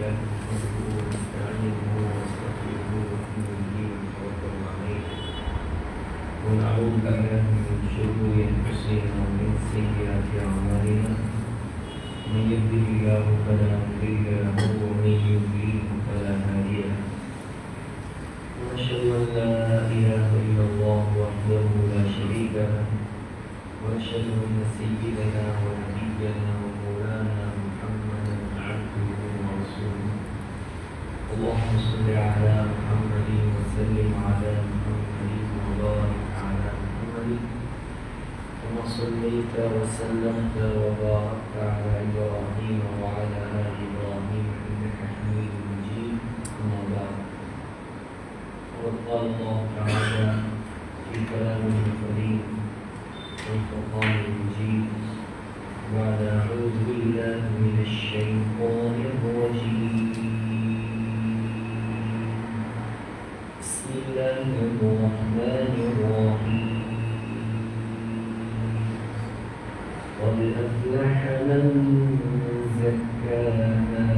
لله نحمده ونستعينه ونستغفره ونؤمن به ونتوكل عليه ونعوذ بالله من شرور انفسنا ومن سيئات اعمالنا من يهده الله فلا مضل له ومن يضلل فلا هادي له ونشهد ان لا اله الا الله وحده لا شريك له ونشهد ان سيدنا ونبينا ومولانا محمدا عبده ورسوله اللهم صل على محمد وسلم على محمد وبارك على محمد كما صليت وسلمت وباركت على ابراهيم وعلى ال ابراهيم انك حميد مجيد اما بعد وقد قال الله تعالى في كلامه الكريم والفرقان المجيد بعد أعوذ بالله من الشيطان الرجيم بسم الله الرحمن الرحيم قد أفلح من زكاها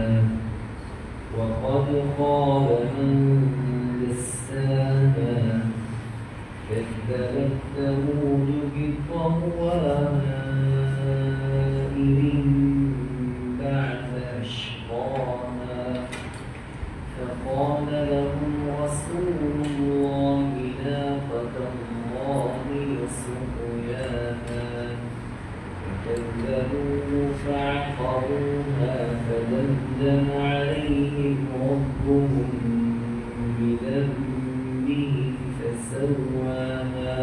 وقد خاب من دساها كذبت ثمود بطغواها إذ انبعث أشقاها فقال لهم رسول الله ناقة الله وسقياها فكذبوه فعقروها فدمدم عليهم ربهم بذنبهم فسواها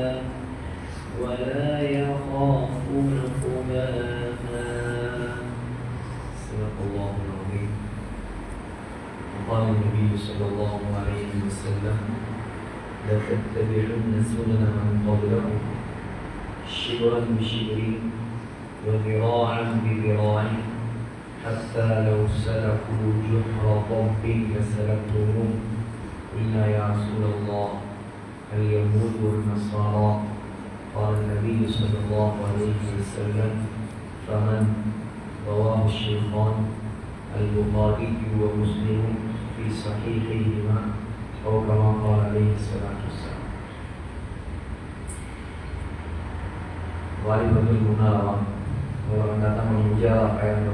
ولا يخاف عقباها صدق الله العظيم. وقال النبي صلى الله عليه وسلم لتتبعن سنن من قبلكم شبرا بشبر وذراعا بذراع حتى لو سلكوا جحر ضب لسلكتموه قلنا يا رسول الله اليهود والنصارى قال النبي صلى الله عليه وسلم فمن رواه الشيخان البخاري ومسلم في صحيحهما أو كما قال عليه الصلاة والسلام. வாலிபர்கள் முன்னாலவா அவர் datang mengejar apa yang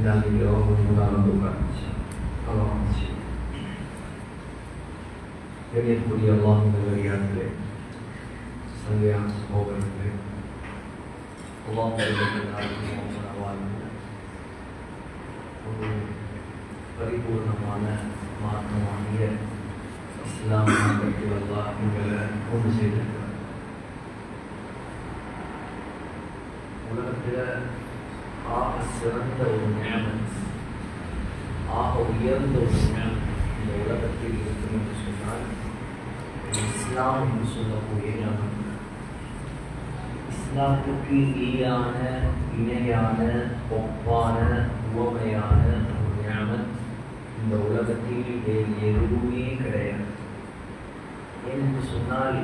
dan beliau menentukan Allah masih கண்ணியத்துக்குரிய அல்லாஹ் நல்லடியார்களே சங்கையான சகோதரர்களே அல்லாஹ் ஒரு பரிபூர்ணமான மார்க்கமாகிய இஸ்லாம் மார்க்கத்தில் அல்லாஹ் எங்களை கொண்டு செய்திருக்கிறார். உலகத்தில் ஆக சிறந்த ஒரு நியமத், ஆக உயர்ந்த ஒரு நியமத் இந்த உலகத்தில் இருக்கும் என்று சொன்னால் இஸ்லாம் என்று சொல்லக்கூடிய நியமத். இஸ்லாத்துக்கு ஈடான இணையான ஒப்பான உவமையான ஒரு நியமத் இந்த உலகத்தில் வேறு எதுவுமே கிடையாது. ஏனென்று சொன்னால்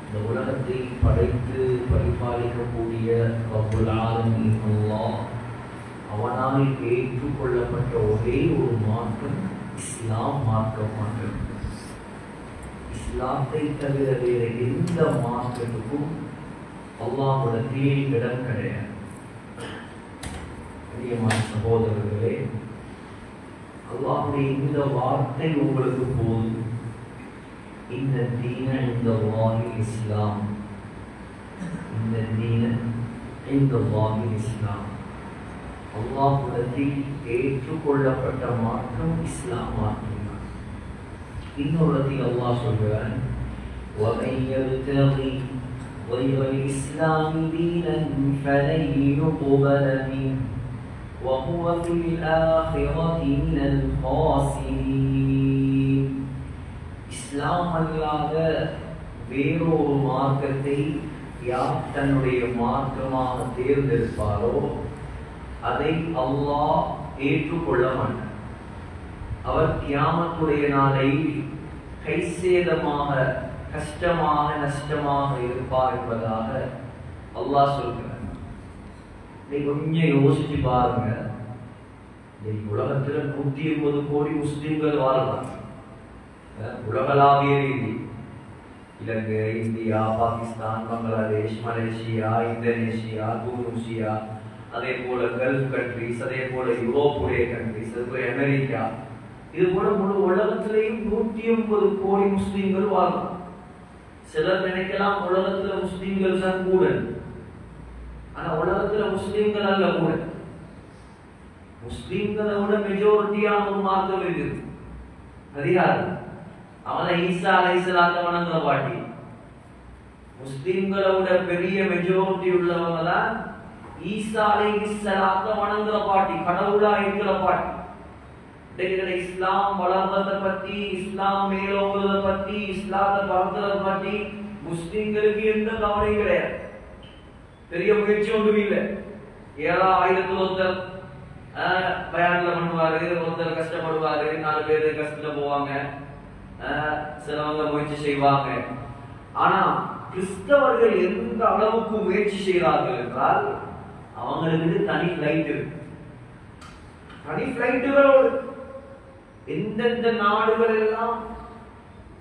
இந்த உலகத்தை படைத்து பரிபாலிக்கக்கூடிய ரப்புல் ஆலமீன் அல்லாஹ் அவனால் ஏற்றுக்கொள்ளப்பட்ட ஒரே ஒரு மார்க்கம் இஸ்லாம் மார்க்கம் மாற்றம். இஸ்லாத்தை தவிர வேறு எந்த மார்க்கத்துக்கும் அல்லாஹ்விடத்தில் இடம் கிடையாது. பிரியமான சகோதரர்களே, அல்லாஹ்வுடைய இந்த வார்த்தை உங்களுக்கு போதும். இன்ன தீன இன்தல்லாஹி இஸ்லாம், இன்ன தீன இன்தல்லாஹி இஸ்லாம். அல்லாஹ்விடத்தில் ஏற்றுக்கொள்ளப்பட்ட மார்க்கம் இஸ்லாம் மார்க்கம். இன்னொரு அல்லாஹ் சொல்கிறான் وَمَن يَبْتَغِ غَيْرَ الْإِسْلَامِ دِينًا فَلَن يُقْبَلَ مِنْهُ وَهُوَ فِي الْآخِرَةِ مِنَ الْخَاسِرِينَ. இஸ்லாம் அல்லாத வேறொரு மார்க்கத்தை யார் தன்னுடைய மார்க்கமாக தேர்ந்தெடுப்பாரோ அதை அல்லாஹ் ஏற்றுக்கொள்ள மாட்டார். அவர் கியாமத்துடைய நாளை கைசேதமாக கஷ்டமாக நஷ்டமாக இருப்பார் என்பதாக அல்லாஹ் சொல்கிறார். நீ கொஞ்சம் யோசிச்சு பாருங்க. உலகத்துல 120 கோடி முஸ்லிம்கள் வாழ்றாங்க. உலகளாவிய ரீதி Ilangai, India, Pakistan, Bangladesh, Malaysia, Indonesia, Tunisia, அதே போல கல்ஃப் கண்ட்ரிஸ், அதே போல யூரோப்புடைய கண்ட்ரிஸ், அதே போல அமெரிக்கா, இது போல முழு உலகத்திலேயும் 180 கோடி முஸ்லிம்கள் வாழ்றாங்க. சிலர் நினைக்கலாம் உலகத்துல முஸ்லிம்கள் தான் கூட. ஆனா உலகத்துல முஸ்லிம்கள் அல்ல கூட. முஸ்லிம்களை விட மெஜாரிட்டியான ஒரு மார்க்கம் இருக்குது. அது யாரு? அவன் ஈசா அலைஹிஸ்ஸலாத்தை வணங்குற பாட்டி. முஸ்லிம்களை விட பெரிய மெஜாரிட்டி உள்ளவங்க தான் ஈசா அலைஹிஸ்ஸலாத்தை வணங்குற பாட்டி, கடவுளா இருக்கிற பாட்டி. இஸ்லாம் வளர்றதை பத்தி, இஸ்லாம் மேலோங்குறத பத்தி, இஸ்லாத்தை பரப்புறத பத்தி முஸ்லிம்களுக்கு எந்த கவலையும் கிடையாது. பெரிய முயற்சி ஒன்றும் இல்லை. ஏதா ஆயிரத்துல ஒருத்தர் பயான்ல பண்ணுவாரு, ஒருத்தர் கஷ்டப்படுவாரு, 4 பேரு கஷ்டத்துல போவாங்க, சிலவங்க முயற்சி செய்வாங்க. ஆனா கிறிஸ்தவர்கள் எந்த அளவுக்கு முயற்சி செய்கிறார்கள் என்றால் அவங்களுக்கு தனி பிளைட் இருக்கு. தனி பிளைட்டுகளோடு எந்தெந்த நாடுகள் எல்லாம்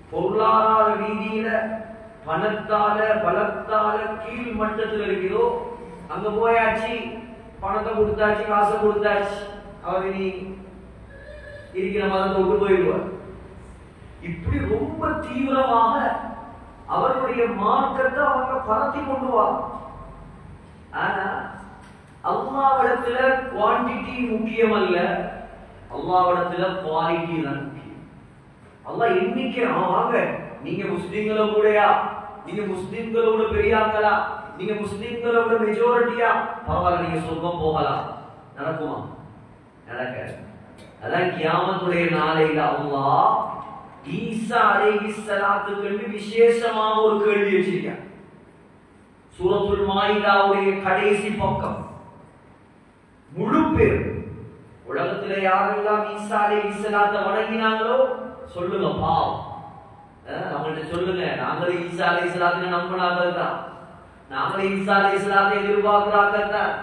பொருளாதார ரீதியில பணத்தால பலத்தால கீழ் மட்டத்தில் இருக்கிறதோ அங்க போயாச்சு, பணத்தை கொடுத்தாச்சு, காசை கொடுத்தாச்சு, அவர் இனி இருக்கிற மதத்தை விட்டு போயிடுவார். இப்படி ரொம்ப தீவிரமாக அவருடைய மார்க்கத்தை அவங்க பரத்தி கொண்டு வா. ஆனா அல்லாஹ்விடத்துல குவான்டிட்டி முக்கியம் அல்ல, அல்லாஹ்விடத்துல குவாலிட்டி தான் முக்கியம். அல்லாஹ் எண்ணிக்கை வாங்க, நீங்க முஸ்லிம்கள கூடயா, நீங்க முஸ்லிம்களோட பெரியாங்களா, நீங்க முஸ்லிம்களோட மெஜாரிட்டியா, பரவாயில்ல, நீங்க சொர்க்கம் போகலாம். நடக்குமா? நடக்க. அதான் கியாமத்துடைய நாளையில அல்லாஹ் ஈசா அலைஹிஸ்ஸலாத்துக்கு விசேஷமாக ஒரு கேள்வி வச்சிருக்கார். சூரத்துல் மாயிதாவுடைய கடைசி பக்கம். முழு பேர் உலகத்துல யாரெல்லாம் ஈசா அலைஹிஸ்ஸலாத்தை வணங்கினாங்களோ சொல்லுங்க பாவம். அவங்கள்ட்ட சொல்லுங்க, நாங்களே ஈசா அலைஹிஸ்ஸலாத்தை நம்பினார்கள் தான், நாங்களே ஈசா அலைஹிஸ்ஸலாத்தை எதிர்பார்க்கிறார்கள் தான்.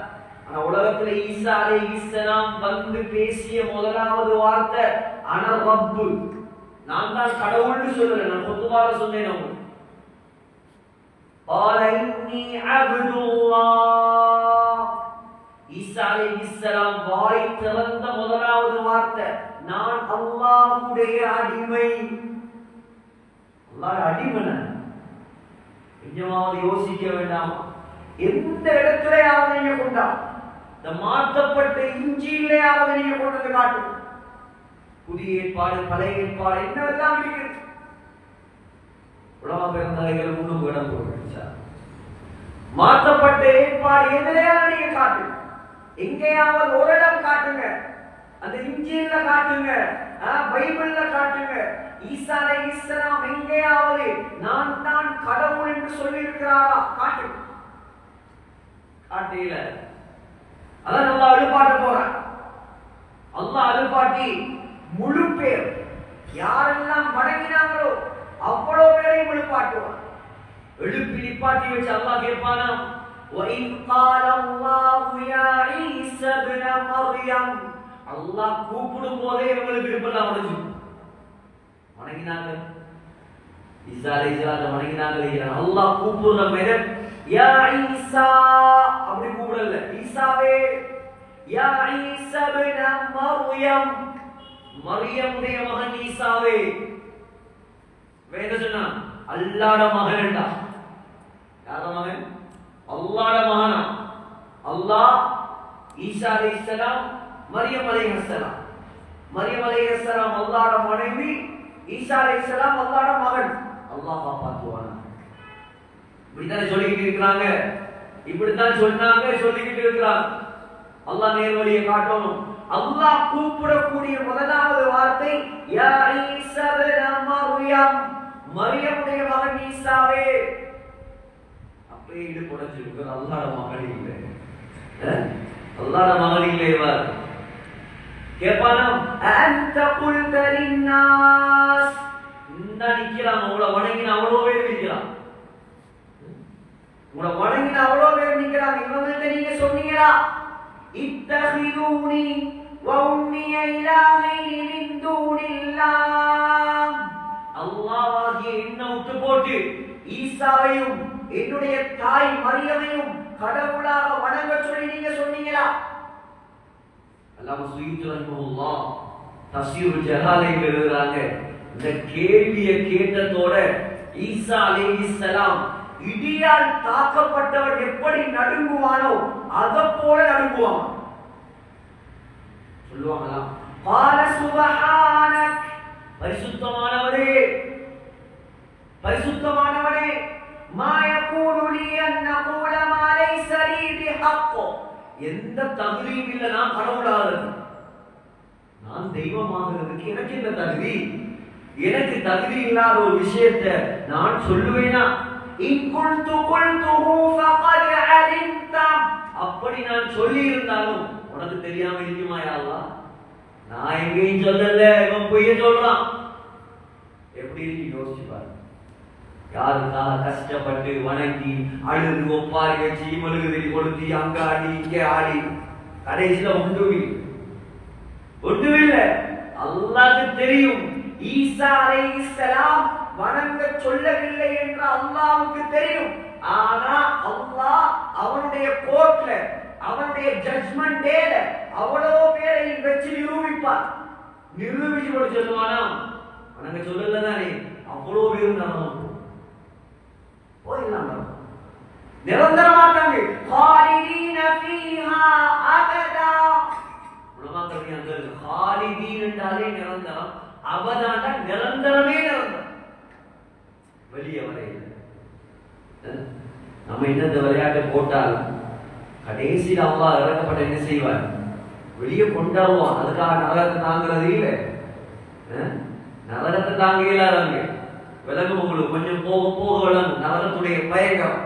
ஆனா உலகத்துல ஈசா அலைஹிஸ்ஸலாம் வந்து பேசிய முதலாவது வார்த்தை அன ரப்பு, நான் தான் கடவுள்னு சொல்லல. நான் பொதுவாக சொன்னேன் உங்களுக்கு. ஈசா அலைஹிஸ்ஸலாம் வாய் திறந்த முதலாவது வார்த்தை நான் அல்லாஹ்வுடைய அடிமை. அல்லாஹ் அடிமை. கொஞ்சமாவது யோசிக்க வேண்டாமா? எந்த இடத்துலயாவது நீங்க கொண்டா, இந்த மாற்றப்பட்ட இஞ்சியிலேயாவது நீங்க கொண்டு காட்டும். புதிய ஏற்பாடு, பழைய ஏற்பாடு என்னவெல்லாம் இருக்கு. உலக பெருந்தலைகள் முன்னும் இடம் கொடுக்க மாற்றப்பட்ட ஏற்பாடு எதிரையாவது நீங்க காட்டு. எங்கேயாவது ஒரு இடம் காட்டுங்க, அந்த இஞ்சியில காட்டுங்க, பைபிள்ல காட்டுங்க. ஈசா அலைஹிஸ்ஸலாம் எங்கேயாவது நான் தான் கடவுள் என்று சொல்லி இருக்கிறாரா? காட்டுங்க. காட்டில அதான் அல்லாஹ் எழுப்பாட்ட போறான். அல்லாஹ் எழுப்பாட்டி முழு பேர் யாரெல்லாம் வணங்கினாங்களோ அவ்வளவு பேரையும் எழுப்பாட்டுவான். எழுப்பி நிப்பாட்டி வச்சு அல்லாஹ் கேட்பானா, وَإِذْ قَالَ اللَّهُ يَا عِيسَى ابْنَ مَرْيَمَ, அல்லாஹ் கூப்பிடும் போதே இவங்களுக்கு விருப்பம் வந்துச்சு. வணங்கினாங்க, ஈசா அலைஹிஸ்ஸலாத்தை வணங்கினாங்க. அல்லாஹ் கூப்பிடுற மெதட் யா ஈசா அப்படி கூப்பிடல, ஈசாவே, யா ஈசா இப்ன மர்யம், மரியமுடைய மகன் ஈசாவே. வேத சொன்னா அல்லாஹ்வுடைய மகன்டா. யார மகன்? அல்லாஹ்வுடைய மகனா. அல்லாஹ் ஈசா அலைஹிஸ்ஸலாம், மரியம் அலைஹிஸ்ஸலாம். மரியம் அலைஹிஸ்ஸலாம் அல்லாஹ்வுடைய மனைவி, ஈசா அலைஹிஸ்ஸலாம் அல்லாஹ்வுடைய மகன். அல்லாஹ் காப்பாத்துவானா? இப்படித்தான் சொல்லிக்கிட்டு இருக்கிறாங்க, இப்படித்தான் சொன்னாங்க, சொல்லிக்கிட்டு இருக்கிறாங்க. அல்லாஹ் நேர்வழியை காட்டணும். அல்லாஹ் கூப்பிடக்கூடிய முதலாவது வார்த்தை யா ஈசா இப்ன மர்யம், மரியமுடைய மகன் ஈசாவே. அப்படியே இது புடைஞ்சிருக்கு. அல்லாஹ்வுடைய மகன் இல்லை, அல்லாஹ்வுடைய மகன் இல்லை. இவர் கேட்பானா, அன்த குல்த லின்னாஸ், இந்த நிக்கிறான், அவளை வணங்கின அவ்வளோ பேர் நிக்கிறான். உங்களை வணங்கின அவ்வளவு பேர் நிக்கிறாங்க. இவங்கள்ட்ட நீங்க சொன்னீங்களா இத்தஹிதூனி வ உம்மிய இலாஹைனி மின் தூனில்லாஹ், அல்லாஹ்வாகிய என்னை விட்டு போட்டு ஈசாவையும் என்னுடைய தாய் மரியமையும் கடவுளாக வணங்க சொல்லி நீங்க சொன்னீங்களா? அல்லாஹ் சுய்யித் ரஹ்மத்துல்லாஹ் தஃசீருல் ஜலாலையில் எழுதுறாங்க, இந்த கேள்வியை கேட்டதோட ஈசா அலைஹிஸ்ஸலாம் இடியால் தாக்கப்பட்டவன் எப்படி நடுங்குவானோ அதை போல நடுங்குவான். சொல்லுவாங்களா قال سبحانك, பரிசுத்தமானவரே பரிசுத்தமானவரே, ما يكون لي ان اقول ما ليس لي بحق, எந்த தகுதியும் இல்ல நான் கடவுளாகிறது, நான் தெய்வமாகிறதுக்கு எனக்கு என்ன தகுதி? எனக்கு தகுதி இல்லாத ஒரு விஷயத்தை நான் சொல்லுவேனா? இன் குன்து குல்துஹு ஃபகத் அலிம்த, அப்படி நான் சொல்லி இருந்தாலும் உனக்கு தெரியாம இருக்குமா யா அல்லாஹ்? நான் எங்கேயும் சொல்லல, இவன் பொய்ய சொல்றான். எப்படி இருக்கு யோசிச்சு பாரு. யாருக்காக கஷ்டப்பட்டு வணங்கி அழுது ஒப்பாரி வச்சு மெழுகுதிரி கொளுத்தி அங்க ஆடி இங்க ஆடி கடைசியில ஒன்றுமில்லை. அல்லாஹ்வுக்கு தெரியும் ஈசா அலைஹிஸ்ஸலாம் வணங்க சொல்லவில்லை என்று அல்லாஹ்வுக்கு தெரியும். ஆனா அல்லாஹ் அவனுடைய கோர்ட்ல அவனுடைய ஜட்ஜ்மென்ட் டேல அவ்வளவு பேரை வச்சு நிரூபிப்பார். நிரூபிச்சு போட்டு சொல்லுவானா வணங்க சொல்லல தானே, அவ்வளவு பேரும் நரகம் போயிடலாம். நிரந்தரமாட்டாங்க. خالدين فيها أبدا, உலமாக்களுடைய அந்த خالدين என்றாலே நிரந்தரம், அபதாண்டா நிரந்தரமே நிரந்தரம், வெளியே வரையில. நம்ம இந்த விளையாட்டை போட்டால் கடைசியில் அல்லாஹ் இறக்கப்பட்ட என்ன செய்வார்? வெளியே கொண்டாடுவான். அதுக்காக நரகத்தை தாங்கிறது இல்லை, நரகத்தை தாங்க இயலாதவங்க விலங்கு உங்களுக்கு கொஞ்சம் போக போக விளங்கும் நரகத்துடைய பயங்கரம்.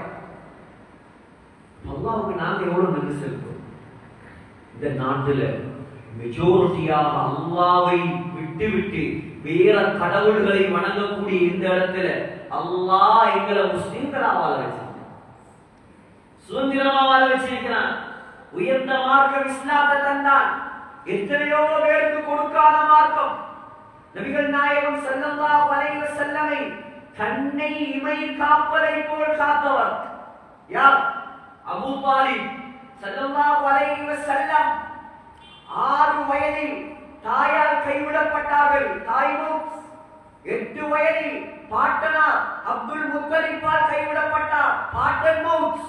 அல்லாஹ்வுக்கு நாங்க எவ்வளவு நன்றி செலுத்தோம். இந்த நாட்டுல மெஜாரிட்டியாக அல்லாஹ்வை விட்டு விட்டு வேற கடவுள்களை வணங்கக்கூடிய இந்த இடத்துல அல்லாஹ் எங்களை முஸ்லிம்களா வாழ வச்சிருக்கான், சுதந்திரமா வாழ வச்சிருக்கிறான். உயர்ந்த மார்க்கம் இஸ்லாத்தை தந்தான். எத்தனையோ பேருக்கு கொடுக்காத மார்க்கம். நபிகள் நாயகம் ஸல்லல்லாஹு அலைஹி வஸல்லமை கண்ணை இமை காப்பதை போல் காத்தவர் யார்? அபூ தாலிப் ஸல்லல்லாஹு அலைஹி வஸல்லம் 6 வயதில் தாயால் கைவிடப்பட்டார்கள், தாய் மௌத். 8 வயதில் பாட்டனார் அப்துல் முத்தலிப்பால் கைவிடப்பட்டார், பாட்டன் மௌத்.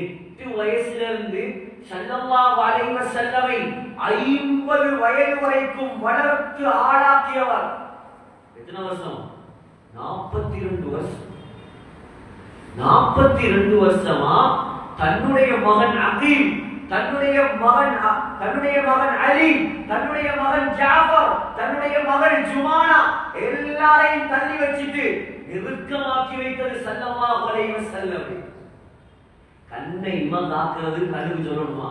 8 வயசிலிருந்து ஸல்லல்லாஹு அலைஹி வஸல்லமை 50 வயது வரைக்கும் வளர்த்து ஆளாக்கியவர். எத்தனை வருஷம்? 42 வருஷம். 42 வருஷமா தன்னுடைய மகன் அகீல், தன்னுடைய மகன் அலி, தன்னுடைய மகன் ஜாஃபர், தன்னுடைய மகள் ஜுமானா எல்லாரையும் தள்ளி வச்சிட்டு நெருக்கமாக்கி வைத்தது ஸல்லல்லாஹு அலைஹி வஸல்லம். கண்ணை இமம் காக்கிறது கண்ணுக்கு சொல்லணுமா?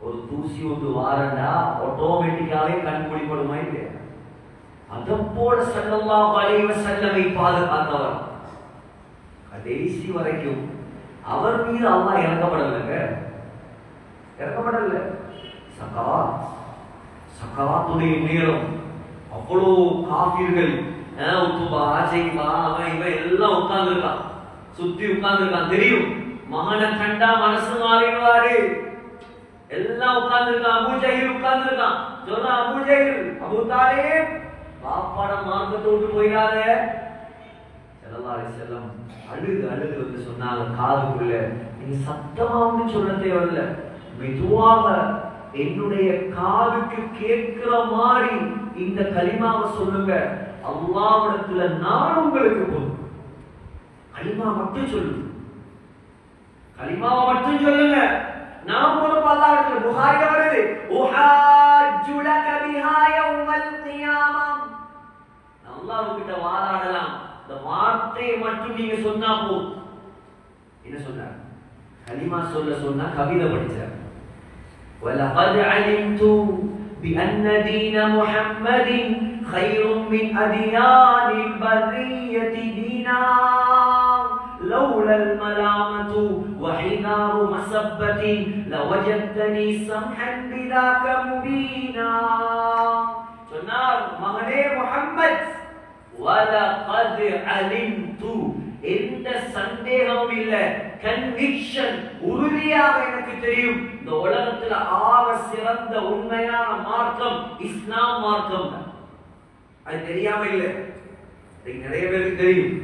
ஒரு தூசி ஒன்று வாரண்டா ஆட்டோமேட்டிக்காவே கண் மூடிப்படுமா இல்லையா? அதை போல ஸல்லல்லாஹு அலைஹி வஸல்லமை பாதுகாத்தவர். கடைசி வரைக்கும் அவர் மீது அல்லாஹ் இறக்கப்படலைங்க, இறக்கப்படல. சகாத்துடைய நேரம் அவ்வளோ காபீர்கள் உத்துபா ஆஜைபா அவன் இவன் எல்லாம் உட்கார்ந்துருக்கான், சுத்தி உட்கார்ந்துருக்கான். தெரியும் மகனை கண்டா மனசு மாறிடுவாரு. எல்லாம் உட்கார்ந்துருக்கான். அபூ ஜஹீல் உட்கார்ந்துருக்கான். சொன்னா அபூ ஜஹீல், அபூ தாலிப் பாப்பாட மார்க்கத்தை விட்டு போயிடாத. ஸல்லல்லாஹு அலைஹி வஸல்லம் அழுது அழுது வந்து சொன்னாங்க காதுக்குள்ள, நீ சத்தமா ஒன்றும் சொல்ல தேவையில்லை, மெதுவாக என்னுடைய காதுக்கு கேட்கிற மாதிரி இந்த கலிமாவை சொல்லுங்க. அல்லாஹ்விடத்துல நான் உங்களுக்கு போதும். கலிமா மட்டும் சொல்லுங்க, கலிமாவை மட்டும் சொல்லுங்க. நாம் பொறுப்பு அல்லாஹ்விடத்துல. புகாரில வருது, உஹாஜ்ஜு லக பிஹா யௌமல் கியாமா, அல்லாஹ்விட்ட வாதாடலாம். இந்த வார்த்தையை மட்டும் நீங்க சொன்னா போதும். என்ன சொன்னார்? கலிமா சொல்ல சொன்னா கவிதை படிச்சார். وَلَقَدْ عَلِمْتُ بِأَنَّ دِينَ مُحَمَّدٍ خَيْرٌ مِنْ أَدْيَانِ الْبَرِيَّةِ دِينًا லௌலல் மலாமது வஹிதாரு மஸப்பதி லவஜத்தனி சம்ஹன் பிதாக முபீனா. சொன்னார், மகனே முஹம்மத், வலகத் அலிம்து, எந்த சந்தேகமும் இல்ல, கன்விக்ஷன், உறுதியாக எனக்கு தெரியும், இந்த உலகத்துல ஆக சிறந்த உண்மையான மார்க்கம் இஸ்லாம் மார்க்கம் தான். அது தெரியாம இல்ல, நிறைய பேருக்கு தெரியும்.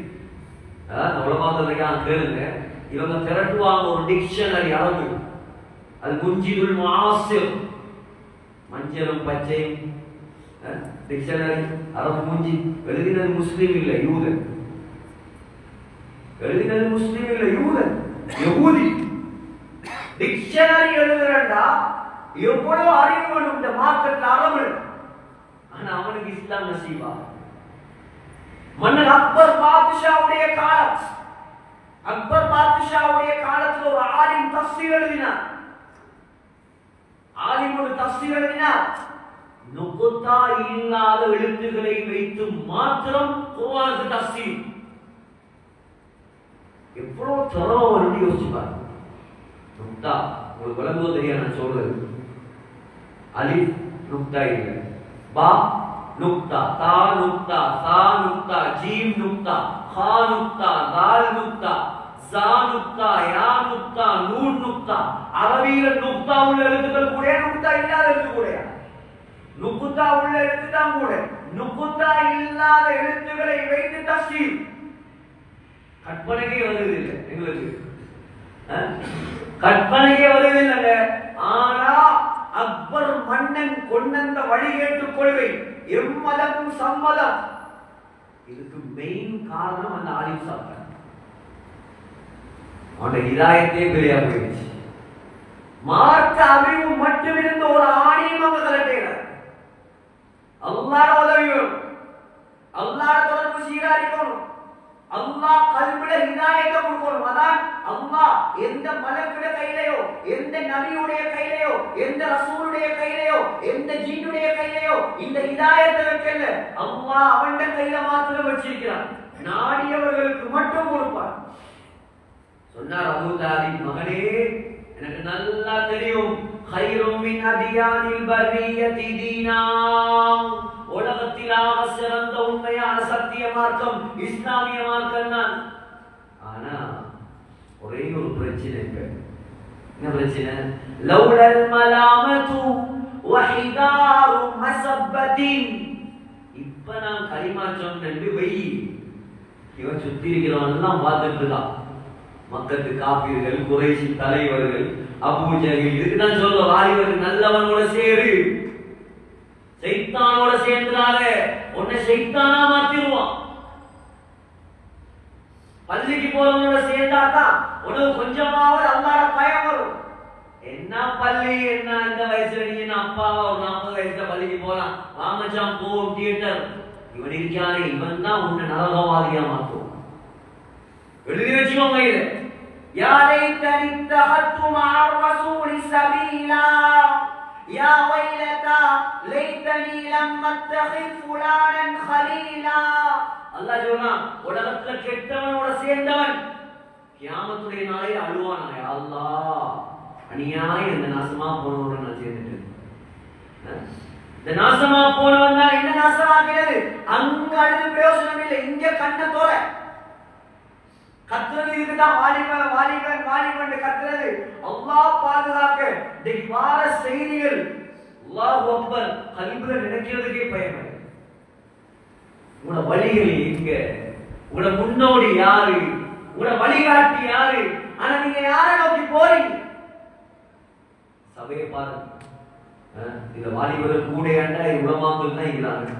உலகத்தான் கேளுங்க, இவங்க திரட்டுவாங்க ஒரு டிக்ஷனரி அளவு, அது முஞ்சிதுல் முஆசிர், மஞ்சளும் பச்சையும் டிக்ஷனரி அரபு மூஞ்சி. எழுதினது முஸ்லீம் இல்ல, யூதன். எழுதினது முஸ்லீம் இல்ல, யூதன், யஹூதி. டிக்ஷனரி எழுதுறா எவ்வளவு அறிவு வேணும் இந்த மார்க்கெட்ல அரபு. ஆனா அவனுக்கு இஸ்லாம் நசீபா. மன்னர் அக்பர் பாதுஷாவுடைய காலம், அக்பர் பாதுஷாவுடைய காலத்தில் ஒரு ஆலிம் தஃசீர் எழுதினார். ஆலிம் ஒரு தஃசீர் எழுதினார். நுக்தா இல்லாத எழுத்துக்களை வைத்து மாத்திரம் குர்ஆனுக்கு தஃசீர். எவ்வளவு தரவா யோசிப்பார். நுக்தா உங்களுக்கு விளங்குவது தெரியா நான் சொல்றது. அலிஃப் நுக்தா இல்ல, பா நுக்தா, தா நுக்தா, சா நுக்தா, ஜீம் நுக்தா, ஹா நுக்தா, தால் நுக்தா, சா நுக்தா, யா நுக்தா, நூன் நுக்தா. அரபியில நுக்தா உள்ள எழுத்துக்கள் கூட, நுக்தா இல்லாத எழுத்து கூட. நுக்தா உள்ள எழுத்து தான் கூட. நுக்தா இல்லாத எழுத்துக்களை வைத்து தஃசீர். கற்பனைக்கே வருது இல்லை எங்களுக்கு, கற்பனைக்கே வருது இல்லைங்க. ஆனா அக்பர் மன்னன் கொண்ட வழிகேட்டு கொள்கை எம்மதமும் சம்மதம். இதுக்கு மெயின் காரணம் அந்த ஆலிம் சாப்பிட்டார். அவனுடைய ஹிதாயத்தே பெரியா போயிடுச்சு. மார்க்க அறிவு மட்டும் இருந்த ஒரு ஆணியம் அவங்க கலட்டையினார். அல்லாஹ் உதவி வேணும், அல்லாஹ் தொடர்பு சீராரிக்கணும், அல்லாஹ் கல்வில ஹிதாயத்தை கொடுக்கணும். அதான் அல்லாஹ் எந்த மலக்குடைய கையிலையோ, எந்த நபியுடைய கையிலையோ, எந்த ரசூலுடைய கையிலையோ, எந்த ஜின்னுடைய கையிலையோ இந்த ஹிதாயத்தை வைக்கல. அல்லாஹ் அவனுடைய கையில மாத்திரம் வச்சிருக்கிறான். நாடியவர்களுக்கு மட்டும் கொடுப்பார். சொன்னார் அபூ தாலிப், மகனே எனக்கு நல்லா தெரியும், கைரும் மின் அதியானில் பர்ரியதி தீனா, உலகத்திலாக சிறந்த உண்மையான சத்திய மார்க்கம் இஸ்லாமிய மார்க்கம் தான். ஆனா ஒரே ஒரு பிரச்சனை. என்ன பிரச்சனை? லௌலல் மலாமது வஹிதாரு மஸப்பதின். இப்ப நான் கலிமா சொன்னேன்னு வெயி, இவன் சுத்தி இருக்கிறவன் எல்லாம் பார்த்துட்டு இருக்கான். மக்கத்து காப்பீர்கள், குறைஷி தலைவர்கள், அபூ ஜஹீல். இதுதான் சொல்ற, வாலிபர்கள் நல்லவனோட சேரு, சைத்தானோட சேர்ந்துடாத, உன்னை சைத்தானா மாத்திடுவான். பள்ளிக்கு போறவனோட சேர்ந்தாதான் உனக்கு கொஞ்சமாவது அல்லாஹ்வோட பயம் வரும். என்ன பள்ளி, என்ன இந்த வயசுல நீங்க அப்பா ஒரு 40 வயசுல பள்ளிக்கு போலாம், வாமச்சான் போ தியேட்டர். இவன் இருக்கானே, இவன் தான் உன்னை நரகவாதியா மாத்துவான். எழுதி வச்சுக்கோங்க இது. யா லைத்தனி தஹத்து மஅர் ரசூலி சபீலா, யா வைலதா லைத்தனி லம் அத்தகில் ஃபுலானன் கலீலா. அல்லாஹ் சொல்றான், உலகத்துல கெட்டவனோட சேர்ந்தவன் கியாமத்துடைய நாளே அழுவானா, யா அல்லாஹ் அநியாயம், இந்த நாசமா போனவனோட நான் சேர்ந்துட்டேன். இந்த நாசமா போனவன் தான் என்ன நாசமாகிறது? அங்க அழுது பிரயோஜனம் இல்லை, இங்க கண்ணை தோற கத்துறது. இதுதான் வாலிபன் வாலிபன் வாலிபன் கத்துறது. அல்லாஹ் பாதுகாக்க. இன்னைக்கு வார செய்திகள் அல்லாஹ் அக்பர், கல்வில நினைக்கிறதுக்கே பயமே. உங்களோட வழிகள் எங்க? உங்களோட முன்னோடி யாரு? உங்களோட வழிகாட்டி யாரு? ஆனா நீங்க யாரை நோக்கி போறீங்க? சபையை பாருங்க. இந்த வாலிபர்கள் கூட ஏண்டா உலமாக்கள் தான் இருக்கிறாங்க.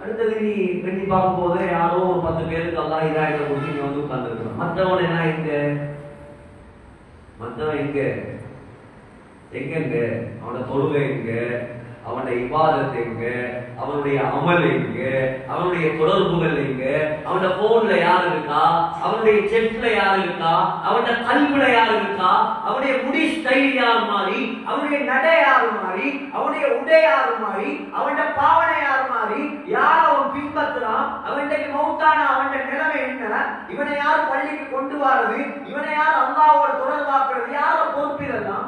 அடுத்தது நீ பெண்ணி பார்க்கும் போது யாரோ ஒரு 10 பேருக்கு அல்லாஹ் ஹிதாயத்தை கொடுத்து நீ வந்து உட்கார்ந்துருக்கணும். மற்றவன் என்ன எங்க? மற்றவன் எங்க? எங்கெங்க? அவனோட தொழுகை எங்க? அவனுடைய இபாதத் எங்க, அவனுடைய அமல் எங்க, அவனுடைய தொடர்புகள் எங்க, அவனுடைய போன்ல யார் இருக்கா, அவனுடைய செட்ல யார் இருக்கா, அவனுடைய கல்வில யார் இருக்கா, அவனுடைய முடி ஸ்டைல் யார் மாறி, அவனுடைய நடை யார் மாறி, அவனுடைய உடை யார் மாறி, அவனுடைய பாவனை யார் மாறி, யார் அவன் பின்பற்றுறான், அவனுடைய மௌத்தான அவனுடைய நிலைமை என்ன, இவனை யார் பள்ளிக்கு கொண்டு வர்றது, இவனை யார் அல்லாஹ்வோட தொடர்பாக்குறது, யார பொறுப்பிடலாம்?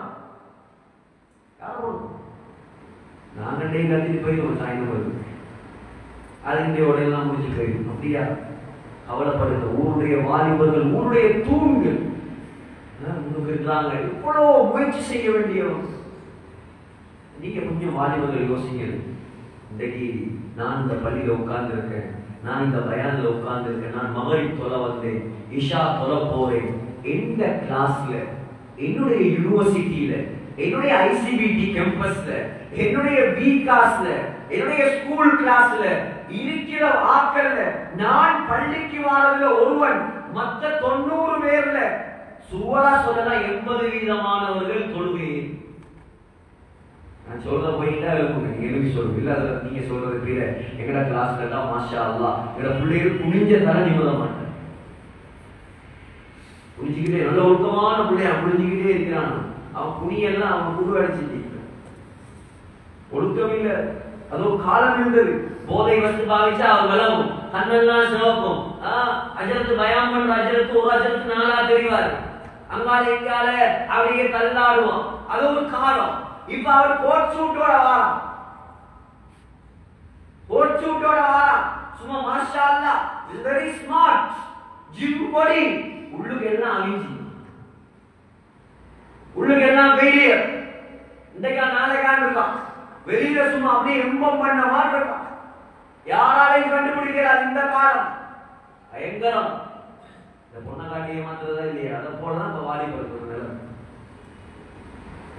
நாங்களே கத்திட்டு போய் ஒரு சாயந்தரம் வருது, அது உடையெல்லாம் முடிச்சு போயிடும். அப்படியா? கவலைப்படுங்க. ஊருடைய வாலிபர்கள், ஊருடைய தூண்கள் முன்னுக்கு இருக்கிறாங்க. இவ்வளோ முயற்சி செய்ய வேண்டியவங்க. நீங்க கொஞ்சம் வாலிபர்கள் யோசிங்க. இன்றைக்கு நான் இந்த பள்ளியில உட்கார்ந்து இருக்கேன், நான் இந்த பயான்ல உட்கார்ந்து இருக்கேன், நான் மகரிப் தொலை வந்தேன், இஷா தொலை போறேன். எந்த கிளாஸ்ல, என்னுடைய யூனிவர்சிட்டியில, என்னுடைய ஐசிபிடி கேம்பஸ்ல, என்னுடைய பிகாஸ்ல, என்னுடைய ஸ்கூல் கிளாஸ்ல இருக்கிற ஆட்கள்ல நான் பள்ளிக்கு வாரதுல ஒருவன், மற்ற 90 பேர்ல சுவரா சொல்லலாம் 80% தொழுகை. நான் சொல்ற போயிட்டா நீங்க எழுதி சொல்லுங்க. இல்ல அதுல நீங்க சொல்றது பேர எங்கட கிளாஸ்ல தான் மாஷா அல்லாஹ் எங்கட பிள்ளைகள் குனிஞ்ச தர நிமிட மாட்டேன். குனிஞ்சுக்கிட்டே நல்ல ஒழுக்கமான பிள்ளைய குனிஞ்சுக்கிட்டே இருக்கிறான். அவன் குனியெல்லாம் அவன் குரு அடிச்சு ஒழுக்கம் இல்ல. அது ஒரு காலம் இருந்தது. போதை வச்சு பாவிச்சா அவன் விளவும், கண்ணெல்லாம் சிவக்கும். அஜரத்து பயம் பண்ற அஜரத்து ஒரு அஜரத்து நாளா தெரிவாரு. அங்கால இங்கால அப்படியே தள்ளாடுவான். அது ஒரு காலம். இப்ப அவர் கோட் சூட்டோட வாரான், கோட் சூட்டோட வாரான். சும்மா மாஷா அல்லாஹ், is very smart, gym body. உள்ளுக்கு எல்லாம் அழிஞ்சி, உள்ளுக்கு எல்லாம் ஃபெயிலியர். இன்றைக்கா நாளைக்கான் இருக்கான். வெளியில சும்மா அப்படியே இன்பம் பண்ண மாதிரி இருக்கான். யாராலையும் கண்டுபிடிக்கிறார். இந்த காலம் பயங்கரம். இந்த பொண்ணை காட்டி ஏமாத்துறதா இல்லையா? அதை போலதான் இப்ப வாலிபர்கள் நிலைமை.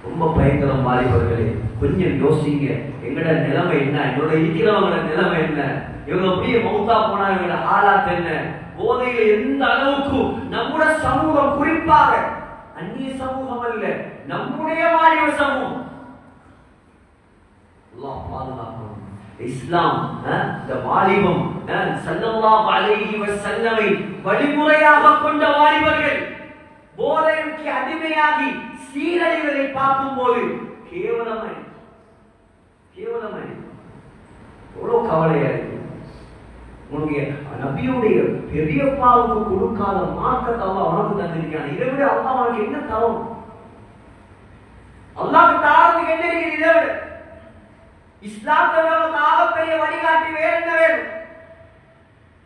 ரொம்ப பயங்கரம். வாலிபர்களே கொஞ்சம் யோசிங்க. எங்கட நிலைமை என்ன, என்னோட இருக்கிறவங்களோட நிலைமை என்ன, இவங்க அப்படியே மௌத்தா போனா இவங்களோட ஆளாத் என்ன, போதையில எந்த அளவுக்கு நம்முடைய சமூகம், குறிப்பாக அந்நிய சமூகம் அல்ல, நம்முடைய வாலிப சமூகம் அல்லாஹ் பாதுகாக்கணும். இஸ்லாம் இந்த வாலிபம் ஸல்லல்லாஹு அலைஹி வஸல்லமை வழிமுறையாக கொண்ட வாலிபர்கள் போதைக்கு அடிமையாகி சீரழிவதை பார்க்கும் போது கேவலமாய் எவ்வளவு கவலையா இருக்கு. உன்னுடைய நபியுடைய பெரியப்பாவுக்கு கொடுக்காத மார்க்கத்தை அல்லாஹ் உனக்கு தந்திருக்கான். இதை விட அல்லாஹ் உனக்கு என்ன தரும்? அல்லாஹ்க்கு தாரத்துக்கு என்ன இருக்குது? இதை விட இஸ்லாத்தோட ஆகப்பெரிய வழிகாட்டி வேற என்ன வேணும்?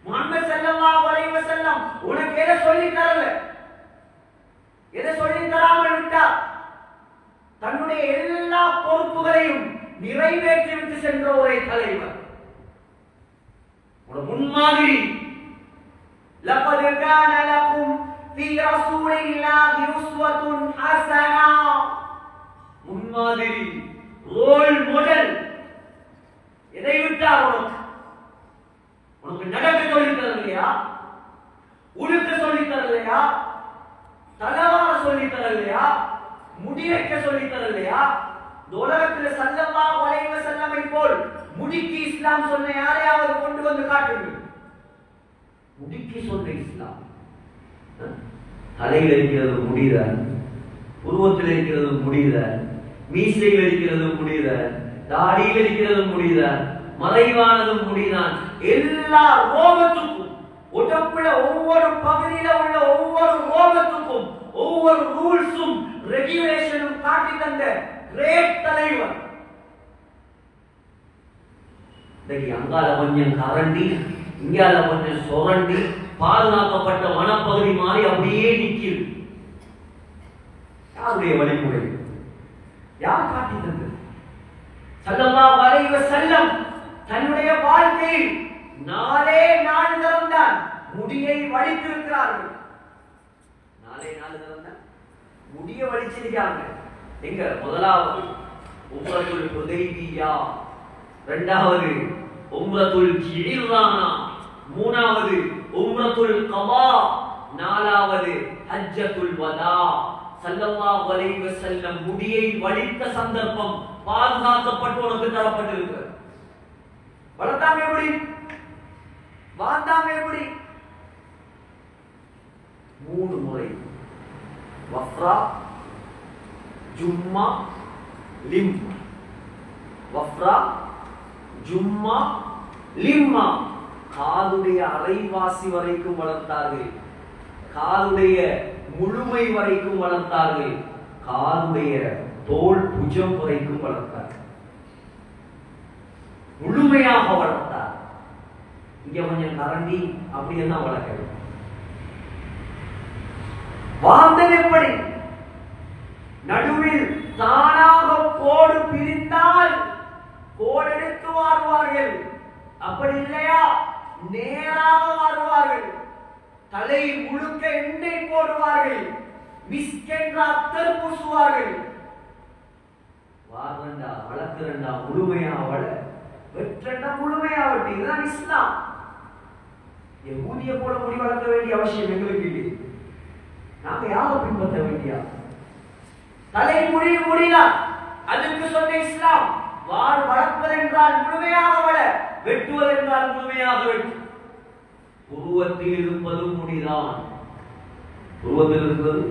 முஹம்மது ஸல்லல்லாஹு அலைஹி வஸல்லம் உனக்கு எதை சொல்லி தரல, எதை சொல்லி தராமல் விட்டார்? தன்னுடைய எல்லா பொறுப்புகளையும் நிறைவேற்றி விட்டு சென்ற ஒரே தலைவர், ஒரு முன்மாதிரி. லகத் கான லகும் ஃபீ ரசூலில்லாஹி உஸ்வத்துன் ஹஸனா. முன்மாதிரி, ரோல் மாடல். எதை விட்டார்? உனக்கு நடக்க சொல்லி தரலையா? உடுக்க சொல்லி தரலையா? தலவார சொல்லி தரலையா? முடி வைக்க சொல்லி தரலையா? உலகத்துல ஸல்லல்லாஹு அலைஹி வஸல்லமை போல் முடிக்கு இஸ்லாம் சொன்ன யாரையாவது கொண்டு வந்து காட்டுங்க. முடிக்கு சொன்ன இஸ்லாம். தலையில் இருக்கிறது முடிதான், உருவத்தில் இருக்கிறது முடிதான், மீசையில் இருக்கிறது முடிதான், தாடியில் இருக்கிறது முடிதான், மறைவானது முடிதான். எல்லா ரோகத்துக்கும், உடம்புல ஒவ்வொரு பகுதியில உள்ள ஒவ்வொரு ரோகத்துக்கும் ஒவ்வொரு ரூல்ஸும் ரெகுலேஷனும் காட்டி தந்த கிரேட் தலைவர். அங்கால கொஞ்சம் கரண்டி, இங்கால கொஞ்சம் சுரண்டி, பாதுகாக்கப்பட்ட வனப்பகுதி மாதிரி அப்படியே நிற்கிறது. யாருடைய வழிமுறை? யார் காட்டி தந்தது? ஸல்லல்லாஹு அலைஹி வஸல்லம் தன்னுடைய வாழ்க்கையில் 4 நாள் திறந்தான் முடியை வலித்திருக்கிறார்கள். 4 நாள் திறந்தான் முடியை வலிச்சிருக்காங்க. எங்க? முதலாவது உம்ரத்துல் ஹுதைபியா, இரண்டாவது உம்ரத்துல் ஜிரானா, மூணாவது உம்ரத்துல் கதா, நாலாவது ஹஜ்ஜத்துல் வதா. ஸல்லல்லாஹு அலைஹி வஸல்லம் முடியை வலித்த சந்தர்ப்பம் பாதுகாக்கப்பட்டு உனக்கு தரப்பட்டிருக்கிறது. வளர்த்தாம எப்படி, வாழ்ந்தாம எப்படி? 3 முறை வஃப்ரா, ஜும்மா, லிம்மா. வஃப்ரா, ஜும்மா, லிம்மா. காலுடைய அரைவாசி வரைக்கும் வளர்த்தார்கள், காலுடைய முழுமை வரைக்கும் வளர்த்தார்கள், காலுடைய தோல் புஜம் வரைக்கும் வளர்த்தார்கள், முழுமையாக வளர்த்தார். இங்க கொஞ்சம் கரண்டி அப்படியெல்லாம் வளர்க்க. வாழ்ந்தது எப்படி? நடுவில் தானாக கோடு பிரிந்தால் கோடு எடுத்து வாழ்வார்கள். அப்படி இல்லையா நேராக வாழ்வார்கள். தலை முழுக்க எண்ணெய் போடுவார்கள், மிஸ்கென்ற அத்தர் பூசுவார்கள். வாழ்றண்டா வளர்க்கிறண்டா முழுமையா வள, வெற்றண்டா முழுமையா வெட்டி. இதுதான் இஸ்லாம். யஹூதிய போல முடி வளர்க்க வேண்டிய அவசியம் எங்களுக்கு இல்லை. நாங்க யாரை பின்பற்ற வேண்டியா? தலை முடியல, அதுக்கு சொன்ன இஸ்லாம். வாள் வளர்ப்பது என்றால் முழுமையாக வள, வெட்டுவது என்றால் முழுமையாக வெட்டு. உருவத்தில் இருப்பது முடிதான், உருவத்தில் இருப்பது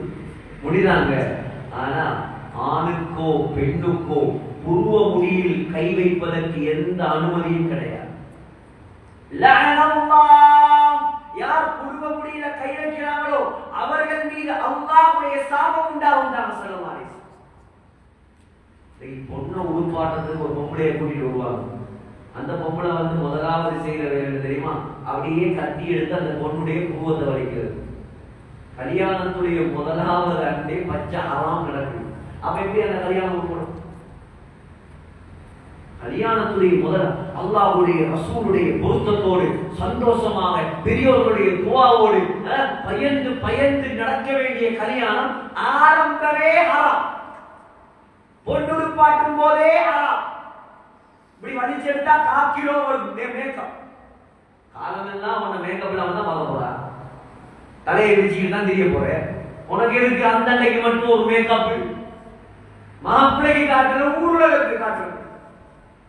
முடிதாங்க. ஆனா ஆணுக்கோ பெண்ணுக்கோ உருவ முடியில் கை வைப்பதற்கு எந்த அனுமதியும் கிடையாது. யார் உருவ முடியில கை வைக்கிறாங்களோ அவர்கள் மீது அல்லாஹ்வுடைய சாபம் உண்டாகும். பொண்ணை உருப்பாட்டத்துக்கு ஒரு பொம்பளையை கூட்டிட்டு வருவாங்க. அந்த பொம்பளை முதலாவது செய்யற வேலை தெரியுமா? அப்படியே கட்டி எடுத்து அந்த பொண்ணுடைய உருவத்தை வலிக்கிறது. கல்யாணத்துடைய முதலாவது அண்டே பச்சை ஹராம் நடக்குது. அப்ப எப்படி அந்த கல்யாணம் உருப்படும்? கல்யாணத்துடைய முதல் அல்லாஹ்வுடைய ரசூலுடைய பொருத்தத்தோடு சந்தோஷமாக பெரியோர்களுடைய துஆவோடு பயந்து பயந்து நடக்க வேண்டிய கல்யாணம் ஆரம்பமே ஹராம். பொண்ணு பாட்டும் போதே ஹராம். இப்படி வலிச்செடுத்தா 1/4 கிலோ மேக்கப். காலமெல்லாம் உன்னை மேக்கப் இல்லாம தான் பார்க்க போறா. தலையை விரிச்சுக்கிட்டு தான் தெரிய போறேன். உனக்கு எதுக்கு அந்த அன்னைக்கு மட்டும் ஒரு மேக்கப்? மாப்பிள்ளைக்கு காட்டுறது, ஊர்ல காட்டுறது,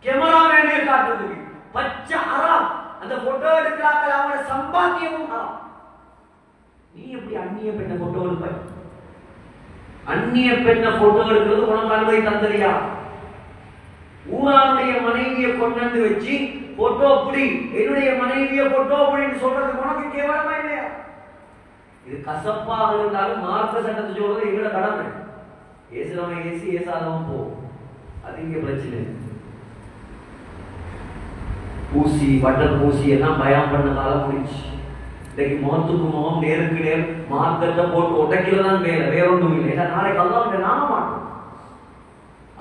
கேமராமேனே காட்டுறதுக்கு பச்சை ஹராம். அந்த போட்டோ எடுக்கிறாங்க, அவனோட சம்பாத்தியமும் ஹராம். நீ எப்படி அந்நிய பெண்ணை போட்டோ எடுப்ப? அந்நிய பெண்ணை போட்டோ எடுக்கிறது உனக்கு அனுமதி தந்தறியா? ஊரானுடைய மனைவியை கொண்டு வச்சு போட்டோ புடி, என்னுடைய மனைவியை போட்டோ புடின்னு சொல்றது உனக்கு கேவலமா இல்லையா? இது கசப்பாக இருந்தாலும் மார்க்க சட்டத்தை சொல்றது எங்களோட கடமை. ஏசுறவன் ஏசி, ஏசாதவன் போ, அது இங்க பிரச்சனை. பூசி பட்டர் பூசி எல்லாம் பயம் பண்ண காலம் முடிச்சு. இன்னைக்கு முகத்துக்கு முகம் நேருக்கு நேர் மார்க்கத்தை போட்டு உடைக்கிறதான் வேலை, வேற ஒன்றும் இல்லை. ஏன்னா நாளைக்கு அல்லாஹ் நாம மாட்டோம்.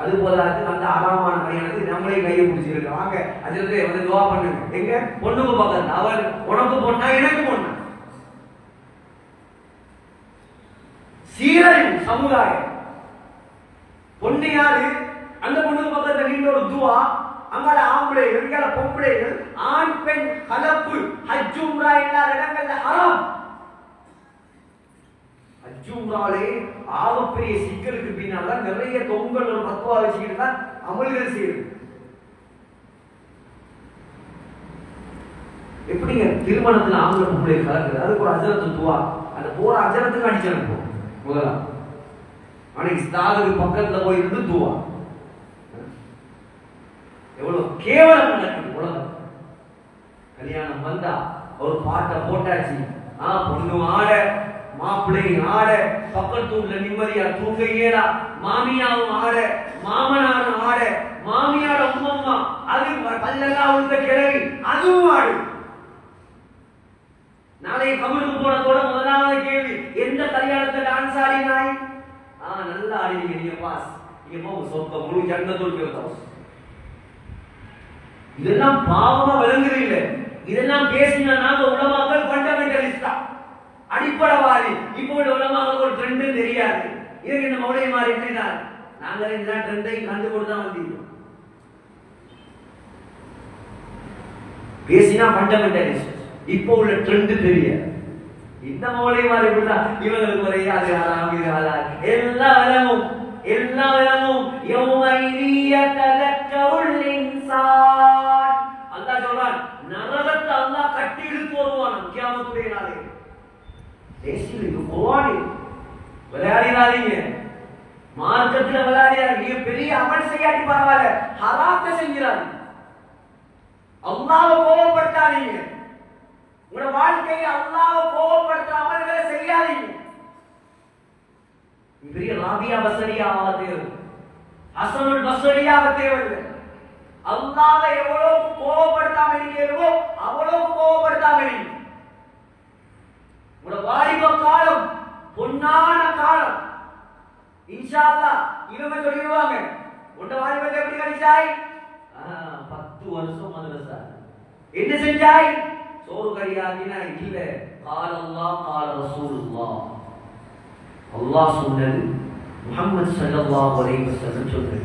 அது போல அந்த ஆறாமான கல்யாணத்துக்கு நம்மளே கையை பிடிச்சிருக்கோம். வாங்க அதுல துவா பண்ணுங்க. எங்க பொண்ணுக்கு பக்கத்துல அவர் உனக்கு பொண்ணா எனக்கு பொண்ணா? சீரழிவு சமுதாயம். பொண்ணு யாரு? அந்த பொண்ணுக்கு பக்கத்துல நீண்ட ஒரு துவா. அங்கால ஆம்பளைகள், இங்கால பொம்பளைகள், ஆண் பெண் கலப்பு, ஹஜ் உம்ரா எல்லா இடங்கள்ல ஹராம். ஹஜ் உம்ராலே ஆகப்பெரிய சிக்கலுக்கு பின்னால நிறைய தொங்கல் ஒரு பத்துவா வச்சுக்கிட்டு தான் அமல்கள் செய்யுது. எப்படிங்க திருமணத்துல ஆம்பளை பொம்பளை கலக்குது? அதுக்கு ஒரு அஜரத்து துவா. அந்த போற அஜரத்துக்கு அடிச்சிருப்போம் முதலாம். ஆனா இஸ்தாதுக்கு பக்கத்துல போய் இருந்து துவா. எவ்வளவு கேவலம் நடக்குது உலகம். கல்யாணம் வந்தா ஒரு பாட்டை போட்டாச்சு, பொண்ணு ஆட, மாப்பிள்ளை ஆட, பக்கத்து உள்ள நிம்மதியா தூங்க இயலா, மாமியாவும் ஆட, மாமனாரும் ஆட, மாமியார உம்மம்மா அது பல்லெல்லாம் உள்ள கிழவி அதுவும் ஆடு. நாளை கபருக்கு போனதோட முதலாவது கேள்வி, எந்த கல்யாணத்துல டான்ஸ் ஆடினாய்? நல்லா ஆடினீங்க, நீங்க பாஸ், நீங்க போங்க சொர்க்க முழு ஜன்னத்துல் ஃபிர்தௌஸ். இதெல்லாம் பாவமா விளங்குது இல்ல. இதெல்லாம் பேசினா நாங்க உலமாக்கள் ஃபண்டமெண்டலிஸ்டா, அடிப்படைவாதி. இப்போ உள்ள உலமாக்கள் ஒரு ட்ரெண்ட் தெரியாது. இதுக்கு இந்த மௌலிய மாதிரி எப்படிதான் நாங்க இந்த ட்ரெண்டை கண்டு கொடுத்தா வந்தீங்க. பேசினா ஃபண்டமெண்டலிஸ்ட். இப்போ உள்ள ட்ரெண்ட் தெரியாது. இந்த மோளை மாதிரி இப்படிதான் இவங்களுக்கு ஒரே அது ஹராம் இது ஹலால் எல்லா விலங்கும் யௌமைரியதலக்கவுல் இன்சான். அல்லாஹ் சொல்றான் நரகத்தை அல்லாஹ் கட்டி இழுத்து வருவான் கியாமத்துடைய நாளே. தேசில் இது குர்ஆன் விளையாடினாதீங்க, மார்க்கத்துல விளையாடினாங்க. நீங்க பெரிய அமல் செய்யாட்டி பரவாயில்ல, ஹராத்தை செஞ்சிடாதீங்க, அல்லாஹ்வை கோபப்படுத்தாதீங்க, உங்களோட வாழ்க்கையை அல்லாஹ்வை கோபப்படுத்துற அமல்களை செய்யாதீங்க. பெரிய ராபியா பஸ்ரியா தேவை, ஹசனுல் பஸ்ரியா தேவை. அல்லாஹ்வை எவ்வளவு கோபப்படுத்தாம இருக்கீங்களோ அவ்வளவு கோபப்படுத்தாம இருங்க. உங்களோட வாலிப காலம் பொன்னான காலம். இன்ஷா அல்லாஹ் இவங்க சொல்லிடுவாங்க உண்ட வாலிபத்தை எப்படி கழிச்சாய்? 10 வருஷம் மதரசா. என்ன செஞ்சாய்? சோறு கறியாகினா இல்ல, கால அல்லாஹ் கால ரசூலுல்லாஹ், அல்லாஹ் சொன்னது, முஹம்மது ஸல்லல்லாஹு அலைஹி வஸல்லம் சொன்னது.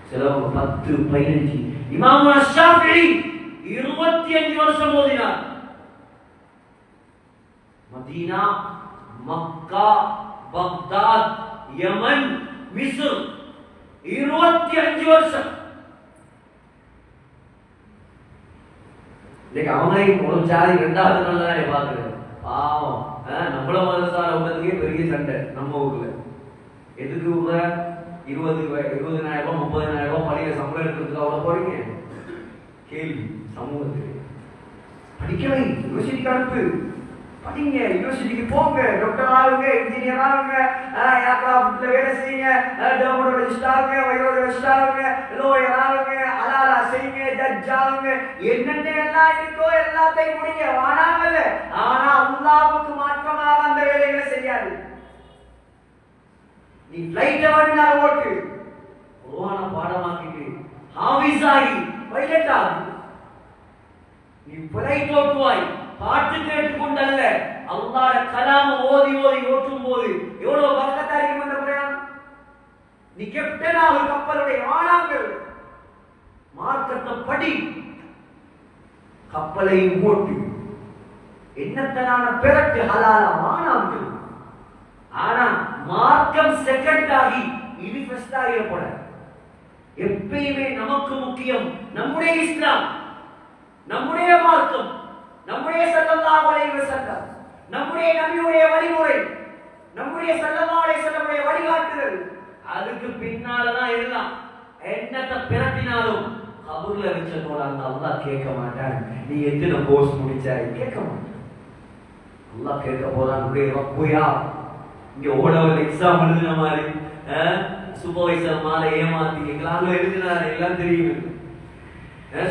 சிலவங்க 10 15. இமாம் ஷாஃபிஈ 25 வருஷம் ஓதினார். மதீனா, மக்கா, பக்தாத், யமன், மிஸ்ர் 25 வருஷம். இன்னைக்கு அவங்களே ஒரு ஜாதி 2வது நாள்தான் பாக்குறது. பாவம், நம்மள மதரசால உள்ளதுக்கே பெரிய சண்டை நம்ம ஊர்ல. எதுக்கு ஊர்ல 20,000 30,000 பள்ளியில சம்பளம் எடுக்கிறதுக்கு அவ்வளவு போறீங்க? கேள்வி சமூகத்துக்கு. படிக்கவை யூனிவர்சிட்டிக்கு அனுப்பு, படிங்க, யூனிவர்சிட்டிக்கு போங்க, டாக்டர் ஆகுங்க, இன்ஜினியர் ஆகுங்க, ஏர்கிராஃப்ட்ல வேலை செய்யுங்க, டெர்மடாலஜிஸ்ட் ஆகுங்க, வைரோலஜிஸ்ட் ஆகுங்க, லோயர் ஆகுங்க, ஹலாலா செய்யுங்க, ஜட்ஜ் ஆகுங்க, என்னென்ன எல்லாம் இருக்கோ எல்லாத்தையும் முடிங்க, வானாங்கல்ல. ஆனா அல்லாஹ்வுக்கு மாற்றமாக அந்த வேலைகளை செய்யாது. நீ ஃளைட் ஓடினால ஓட்டு, குர்ஆன பாடமாக்கிட்டு ஹாஃபிஸ் ஆகி பைலட் ஆகு. நீ ஃளைட் ஓட்டுவாய் பாட்டு கேட்டுக்கொண்டல்ல, அல்லாஹ்வுடைய கலாம ஓதி ஓதி ஓட்டும் போது எவ்வளவு பரக்கத்தா இருக்கும் அந்த பிரயாணம். நீ கேப்டன் ஆகு கப்பலுடைய, வானாங்கள் மார்க்கத்தை படி, கப்பலை ஓட்டு, என்னத்தனான பிறகு ஹலாலா வானாங்கள். ஆனா மார்க்கம் செகண்ட் ஆகி இது ஃபர்ஸ்ட் ஆகிடப்பட. எப்பயுமே நமக்கு முக்கியம் நம்முடைய இஸ்லாம், நம்முடைய மார்க்கம், நம்முடைய ஸல்லல்லாஹு அலைஹி வஸல்லம், நம்முடைய நபியுடைய வழிமுறை, நம்முடைய ஸல்லல்லாஹு அலைஹி வஸல்லமுடைய வழிகாட்டுதல். அதுக்கு பின்னாலதான் எல்லாம். என்னத்தை பிறப்பினாலும் கபூர்ல வச்சதோட அந்த அல்லாஹ் கேட்க மாட்டான், நீ எத்தனை கோர்ஸ் முடிச்சாய் கேட்க மாட்டான். அல்லாஹ் கேட்க போறான், ரப்புயா இங்க ஓடவல் எக்ஸாம் எழுதின மாதிரி சூப்பர்வைசர் மாலை ஏமாத்தி எங்களால எழுதினாரு, எல்லாம் தெரியும்.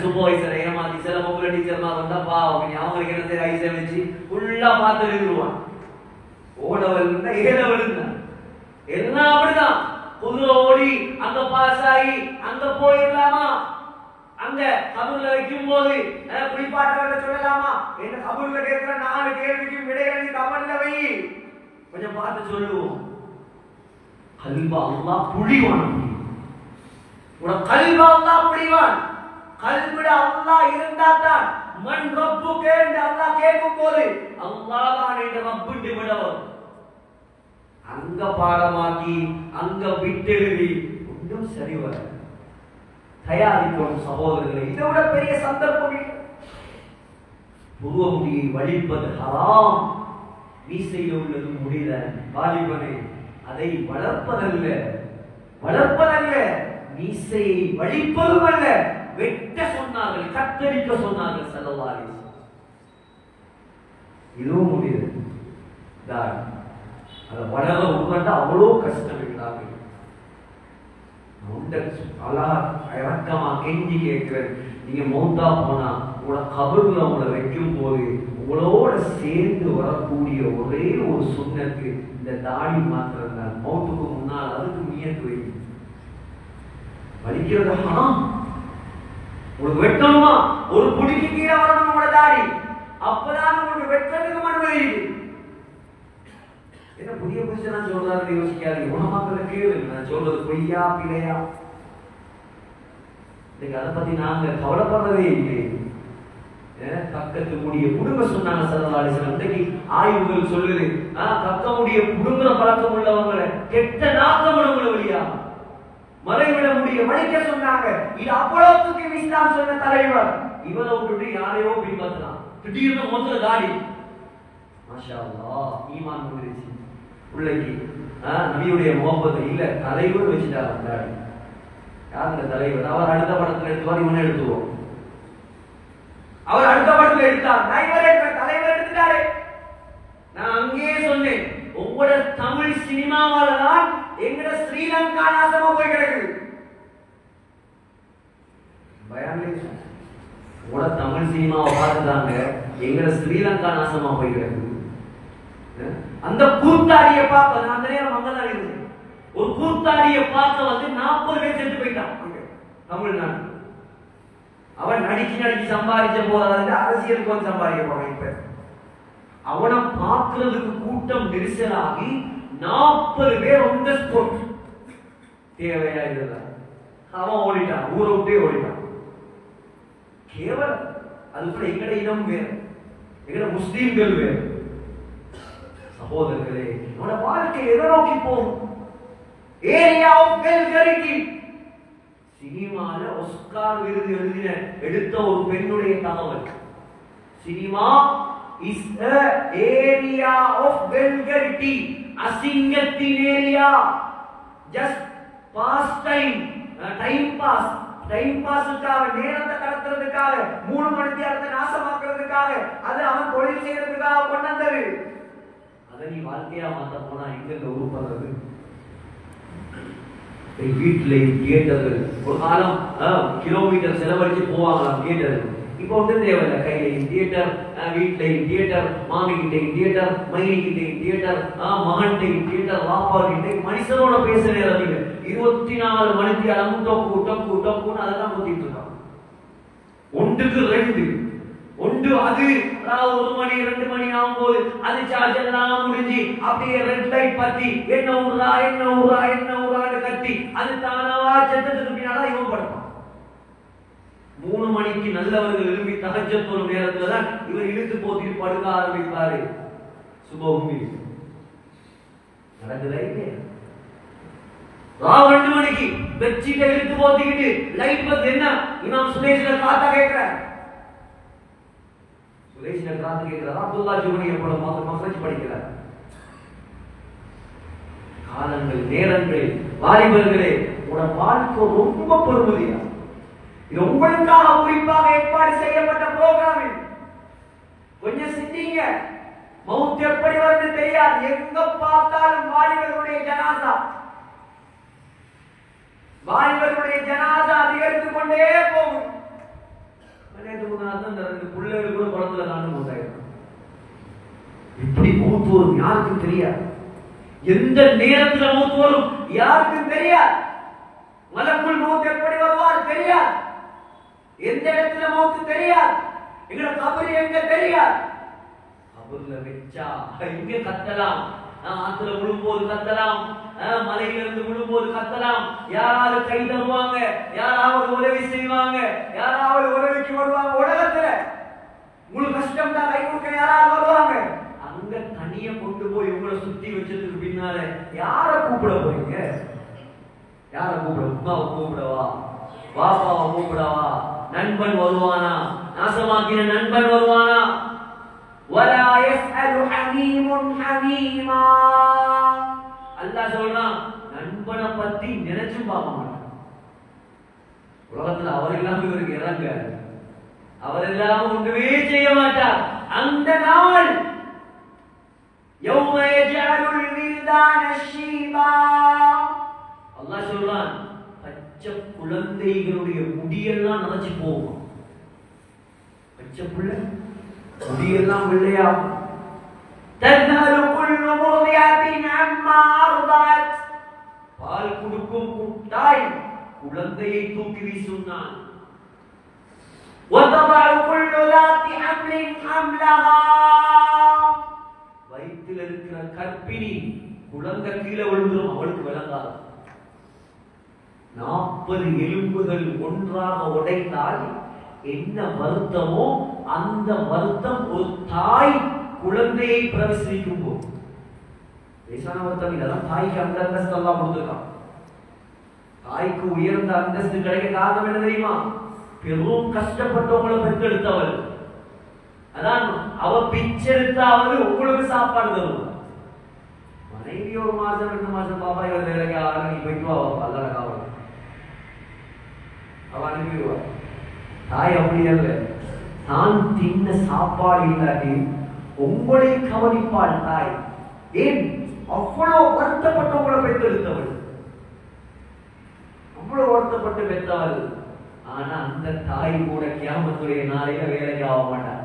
சூப்பர்வைசரை ஏமாத்தி சில பொம்பளை டீச்சர் தான் வந்தா பாவம் அவங்களுக்கு என்ன செய்ய ஐசை வச்சு ஃபுல்லா பார்த்து எழுதுவான். ஓடவல் ஏழவல் எல்லாம் அப்படிதான். புது ஓடி அங்க பாஸ் ஆகி அங்க போயிடலாமா, அங்க கபூர்ல வைக்கும் போது குளிப்பாட்ட சொல்லலாமா, என்ன கபூர்ல கேட்கிற 4 கேள்விக்கு விடை எழுதி கபூர்ல வை, கொஞ்சம் பார்த்து சொல்லுவோம். கல்பா அல்லாஹ் புடிவான், உன கல்பா அல்லாஹ் புடிவான். கல்விட அல்லாஹ் இருந்தாதான் மன் ரப்புக்கு என்று அல்லாஹ் கேட்கும் போது அல்லாஹ் தான் என்ற ரப்புண்டு விடவர். அங்க பாடமாக்கி அங்க விட்டெழுதி ஒன்றும் சரி வர தயாரிக்கும் சகோதரர்களை, இதை விட பெரிய சந்தர்ப்பம் இல்லை. புருவமுடியை வலிப்பது ஹராம், மீசையில் உள்ளது முடிதான். வாலிபனை அதை வளர்ப்பதல்ல, மீசையை வலிப்பதும் அல்ல, வெட்ட சொன்னார்கள், கத்தரிக்க சொன்னார்கள் ஸல்லல்லாஹு அலைஹி வஸல்லம். இதுவும் முடியுது. அதை வளர உட்கார்ந்து அவ்வளோ கஷ்டம் இருக்கிறார்கள். இறக்கமா கெஞ்சி கேட்கிறேன், நீங்க மௌத்தா போனா உங்களோட கபர்ல உங்களை வைக்கும் போது உங்களோட சேர்ந்து வரக்கூடிய ஒரே ஒரு சுன்னத்து இந்த தாடி மாத்திரம் தான். மௌத்துக்கு முன்னால் அதுக்கு நியத்து வை. வலிக்கிறது உங்களுக்கு வெட்டணுமா, ஒரு புடிக்கு கீழே வரணும் உங்களோட தாடி, அப்பதான் உங்களுக்கு வெட்டத்துக்கு அனுமதி இருக்கு. என்ன புதிய புதுசு நான் சொல்றாரு யோசிக்காது, உணமாக்களை கேளு, நான் சொல்றது பொய்யா பிழையா. அதை பத்தி நாங்க கவலைப்படுறதே இல்லை. கக்கத்து முடிய புடுங்க சொன்னாங்க ஸல்லல்லாஹு அலைஹி வஸல்லம். இன்னைக்கு ஆய்வுகள் சொல்லுது கக்க முடிய புடுங்குற பழக்கம் உள்ளவங்களை கெட்ட நாக்கம் உள்ளவங்களை வழியா மறைவிட முடிய மறைக்க சொன்னாங்க. இது அப்பளோத்துக்கு இஸ்லாம் சொன்ன தலைவர். இவரை விட்டுட்டு யாரையோ பின்பற்றலாம். திடீர்னு முதல்ல தாடி மாஷா அல்லாஹ் ஈமான் வந்துருச்சு பிள்ளைக்கு. நபியுடைய முகப்பத்தை இல்ல தலைவர் வச்சுட்டாங்க தாடி. யார் இந்த தலைவர்? அவர் அடுத்த படத்துல எடுத்துவார், இவனை எடுத்துவோம். அவர் அடுத்த படத்துல எடுத்தார், தலைவர் எடுத்துட்டாரு. நான் அங்கேயே சொன்னேன், உங்களோட தமிழ் சினிமாவால தான் எங்கட ஸ்ரீலங்கா நாசமா போய் கிடக்குது. உங்களோட தமிழ் சினிமாவை பார்த்துதாங்க எங்கட ஸ்ரீலங்கா நாசமா போய் கிடக்குது. அந்த கூத்தாடிய பார்க்க நான் அந்த நேரம் அங்கதான் இருந்தேன். ஒரு கூத்தாடிய பார்க்க வந்து 40 பேர் செத்து போயிட்டான் தமிழ்நாடு. அவன் நடிச்சு சம்பாதிச்ச போது அரசியலுக்கு வந்து சம்பாதிக்க போறான். இப்ப அவனை பார்க்கிறதுக்கு கூட்டம் நெரிசலாகி 40 பேர் on the spot. தேவையா இல்ல அவன் ஓடிட்டான், ஊரை விட்டே ஓடிட்டான். கேவலம் அதுக்குள்ள எங்கட இனம் வேறு, எங்கட முஸ்லீம்கள் வேறு. சகோதரர்களே, நம்மளோட வாழ்க்கை எதை நோக்கி போகும்? Area of vulgarity. சினிமால ஆஸ்கார் விருது எடுத்த ஒரு பெண்ணுடைய தகவல். Cinema is a area of vulgarity. அசிங்கத்தின் area. just pass time, time பாஸ்க்காக, நேரத்தை கடத்துறதுக்காக, 3 மணி நேரத்தை நாசமாக்குறதுக்காக, அது அவன் தொழில் செய்யறதுக்காக கொண்டது. அதை நீ வாழ்க்கையா மாத்த போனா எங்க உருப்படுறது? வீட்டுல தியேட்டர்கள் ஒரு காலம் கிலோமீட்டர் செலவழிச்சு போவாங்களாம் தியேட்டர். இப்ப ஒன்றும் தேவையில்லை, கையிலையும் தியேட்டர், வீட்லையும் தியேட்டர், மாமிகிட்டையும் தியேட்டர், மைனிகிட்டையும் தியேட்டர், மகன்கிட்டையும் தியேட்டர், வாப்பாக்கிட்டே மனுஷனோட பேச நேரம் 24 மணிக்கு அளவு டொப்பு டொப்பு டொப்புன்னு அதெல்லாம் ஊத்திட்டு இருக்கான். ஒன்றுக்கு 2 ஒன்று அது 1 மணி 2 மணி ஆகும்போது அது சார்ஜ் எல்லாம் முடிஞ்சு அப்படியே ரெட் லைட் பத்தி என்ன ஊரான்னு கத்தி அது தானவா செத்ததுக்கு பின்னால இவன் படுப்பான். 3 மணிக்கு நல்லவர்கள் எழுப்பி தஹஜ்ஜத் ஒரு நேரத்துல தான் இவர் இழுத்து போத்திட்டு படுக்க ஆரம்பிப்பாரு. சுபஹுமி நடக்குதா இல்லையா? 2 மணிக்கு பெட்ஷீட்டை இழுத்து போத்திக்கிட்டு லைட் பத்தி என்ன இமாம் சுலேஷ்ல காத்தா கேட்கிறார். சுலேஷ்ல காத்து கேட்கிறார். அப்துல்லா ஜுபனியை போல மஃப்ரஜ் படிக்கிறார். காலங்கள் நேரங்கள் வாலிபர்களே, உங்களோட வாழ்க்கை ரொம்ப பெருமதியா. இது உங்களுக்காக குறிப்பாக ஏற்பாடு செய்யப்பட்ட புரோகிராமில் கொஞ்சம் சிந்திங்க. மவுத் எப்படி வருது தெரியாது. எங்க பார்த்தாலும் வாலிபர்களுடைய ஜனாசா அதிகரித்துக் கொண்டே போகும். பிள்ளைகள் கூட குளத்துல காண்டு போட்டாங்க. இப்படி மவுத் வரும் யாருக்கும் தெரியாது. எந்த நேரத்தில் மவுத் வரும் யாருக்கும் தெரியாது. மலக்குள் மவுத் எப்படி வருவார் தெரியாது. எந்த இடத்துல மவுத் தெரியாது. எங்கட கபர் எங்க தெரியாது. கபர்ல வெச்சா இங்க கத்தலாம், ஆத்துல விழும்போது கத்தலாம், மலையில இருந்து விழும்போது கத்தலாம். யாராவது கை தருவாங்க, யாராவது உதவி செய்வாங்க, யாராவது உதவிக்கு வருவாங்க. உலகத்துல முழு கஷ்டம் தான் கை கொடுக்க யாராவது வருவாங்க. அங்க தனிய கொண்டு போய் உங்களை சுத்தி வச்சதுக்கு பின்னால யார கூப்பிட போறீங்க? யார கூப்பிட? உமாவை கூப்பிடவா? பாப்பாவை கூப்பிடவா? நண்பன் வருவானா? நாசமாக்கின நண்பன் வருவானா? ولا يسأل حميم حميما. அல்லாஹ் சொல்றான், நண்பனை பத்தி நினைச்சும் பார்க்க மாட்டான். உலகத்துல அவர் எல்லாம் இவருக்கு இறங்க, அவர் எல்லாம் ஒன்றுமே செய்ய மாட்டார். அந்த நாள் يوم يجعل الولدان شيبا. அல்லாஹ் சொல்றான், பச்சை குழந்தைகளுடைய முடியெல்லாம் நனைச்சு போகும். பச்சை பிள்ளை முடியெல்லாம் வெள்ளையா. تذهل كل مرضعة عما أرضعت. பால் கொடுக்கும் தாய் குழந்தையை தூக்கி வீசுனான். وتضع كل ذات حمل حملها. வயிற்றில் இருக்கிற கர்ப்பிணி குழந்தை கீழே விழுந்துரும், அவளுக்கு விளங்காது. 40 எலும்புகள் ஒன்றாக உடைந்தால் என்ன வருத்தமோ அந்த வருத்தம் ஒரு தாய் குழந்தையை பிரசவிக்கும் போது லேசான வருத்தம் இதெல்லாம் தாய்க்கு அந்த அந்தஸ்து எல்லாம் கொடுத்துருக்கான். தாய்க்கு உயர்ந்த அந்தஸ்து கிடைக்க காரணம் என்ன தெரியுமா? பெரும் கஷ்டப்பட்டவங்களை பெற்றெடுத்தவள். அதான் அவ பிச்செடுத்தாவது உங்களுக்கு சாப்பாடு தருவார். மனைவி ஒரு மாசம் 2 மாசம் பாப்பா இவர் வேலைக்கு ஆறு நீ போயிட்டு வா பல்லட காவல் அவ அனுப்பிடுவார். தாய் அப்படி அல்ல. நான் தின்ன சாப்பாடு இல்லாட்டி உங்களை கவனிப்பாள் தாய். ஏன்? அவ்வளவு வருத்தப்பட்டவங்களை பெற்றெடுத்தவள், அவ்வளவு வருத்தப்பட்டு பெற்றவள். ஆனா அந்த தாய் கூட கியாமத்துடைய நாளையில வேலைக்கு ஆக மாட்டார்.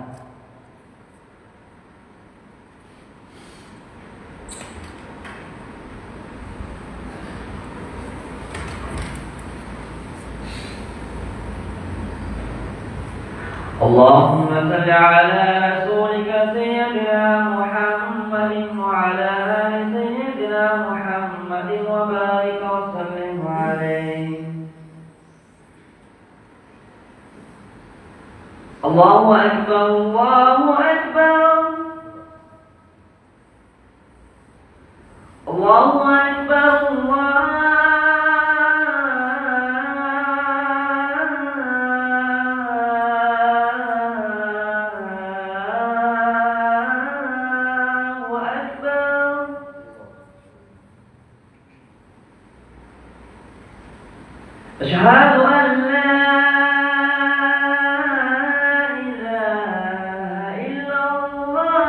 اللهم صل على رسولك سيدنا محمد وعلى آل سيدنا محمد وبارك وسلم عليه. الله أكبر الله أكبر الله أكبر الله أشهد أن لا إله إلا الله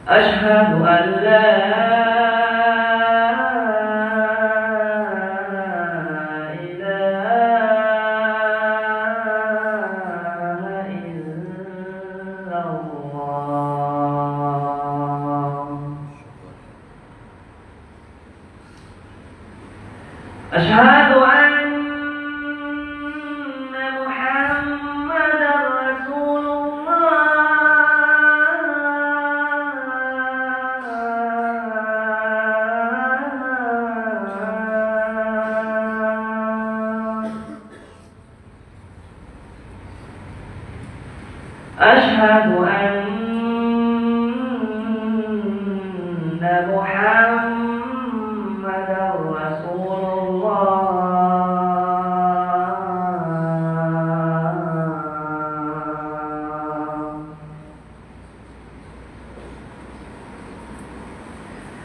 أشهد أن لا أشهد أن محمدا رسول الله أشهد أن محمدا رسول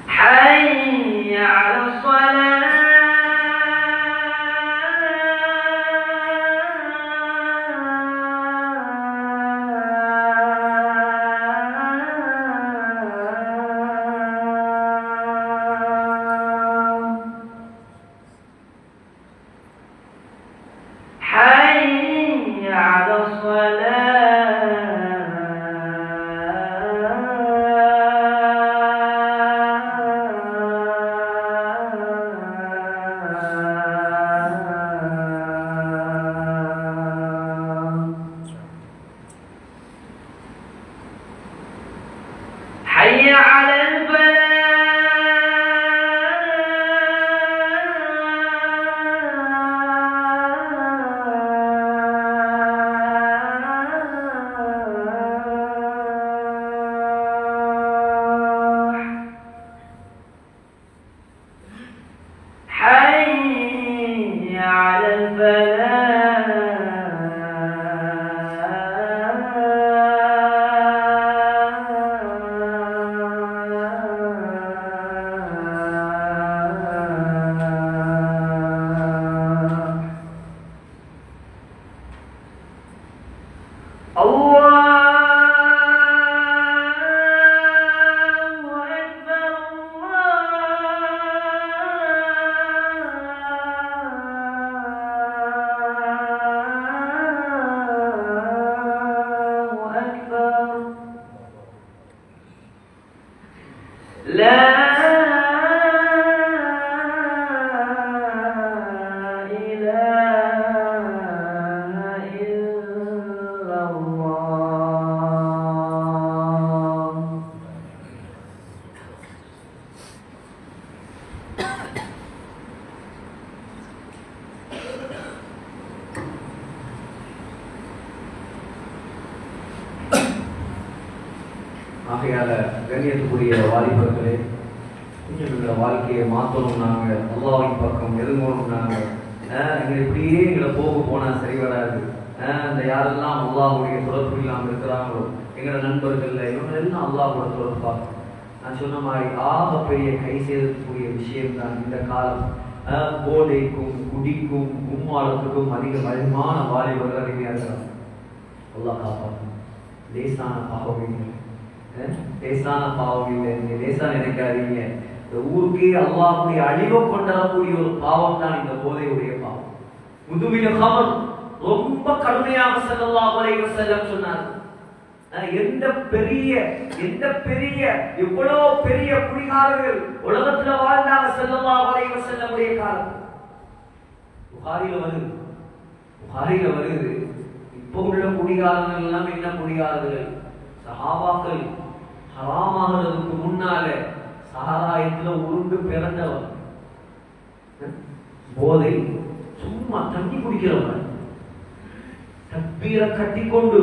حي على الصلاة حي على الصلاة حي على حي على لا إله إلا الله ஆகையால கண்ணியத்துக்குரிய வாலிபர்களே, கொஞ்சம் எங்களை வாழ்க்கையை மாற்றணும், நாங்கள் அல்லாஹ்வின் பக்கம் நெருங்கணும். நாங்கள் எங்களை இப்படியே எங்களை போனால் சரி வராது. அந்த யாரெல்லாம் அல்லாஹ்வுடைய தொடர்பு இல்லாமல் இருக்கிறாங்களோ எங்களோட நண்பர்கள் இவங்க எல்லாம் அல்லாஹ்வோட தொடர்பாக நான் சொன்ன மாதிரி பெரிய கை சேர்க்கக்கூடிய விஷயம்தான் இந்த காலம். போதைக்கும் குடிக்கும் கும்மாளத்துக்கும் அதிகமான வாலிபர்கள் அறிவியார்கள். அல்லாஹ் காப்பாற்றும். லேசான பாவம் இல்லை, லேசான பாவம் இல்லை. நீங்க லேசா நினைக்காதீங்க. இந்த ஊருக்கே அல்லாஹ்வுடைய அழிவை கொண்டாடக்கூடிய ஒரு பாவம் தான் இந்த போதையுடைய பாவம். முதுமில் கமர் ரொம்ப கடுமையாக ஸல்லல்லாஹு அலைஹி வஸல்லம் சொன்னார். எந்த பெரிய எவ்வளவு பெரிய குடிகாரர்கள் உலகத்துல வாழ்ந்தாங்க ஸல்லல்லாஹு அலைஹி வஸல்லம் உடைய காலம். புகாரில வருது. இப்போ உள்ள குடிகாரர்கள் எல்லாம் என்ன குடிகாரர்கள்? சஹாபாக்கள் ஹராமாகிறதுக்கு முன்னால சஹராயத்துல உருண்டு பிறந்தவர், போதை சும்மா தண்ணி குடிக்கிறவங்க, தக்பீரை கட்டிக்கொண்டு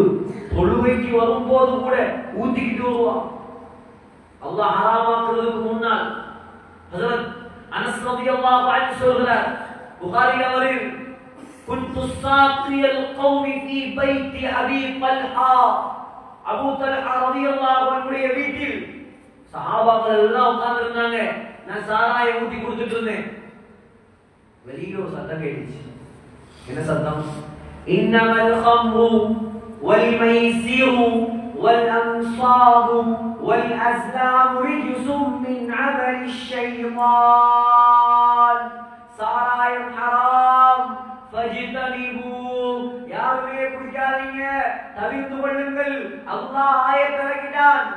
தொழுகைக்கு வரும்போது கூட ஊத்திக்கிட்டு வருவான். அல்லாஹ் ஹராமாக்குறதுக்கு முன்னால் ஹஜ்ரத் அனஸ் ரலியல்லாஹு அன்ஹு சொல்கிறார், புகாரில வருது, குன்து சாக்கியல் கௌமி ஃபீ பைத்தி அபீ தல்ஹா. அபூ தல்ஹா ரலியல்லாஹு அன்ஹுடைய வீட்டில் சஹாபாக்கள் எல்லாம் உட்கார்ந்து இருந்தாங்க. நான் சாராயை ஊத்தி கொடுத்துட்டு இருந்தேன். வெளியில ஒரு சத்தம் கேட்டுச்சு. என்ன சத்தம்? இன்னமல் கம்ரு வல் மைசிரு வல் அன்சாபு வல் அஸ்லாமு ரிஜ்சும் மின் அமலி ஷைத்தான். சாராயம் ஹராம், ஃபஜ்தனிபு. யாருமே குடிக்காதீங்க, தவிர்த்து கொள்ளுங்கள். அல்லாஹ் ஆயத் இறக்கிட்டான்.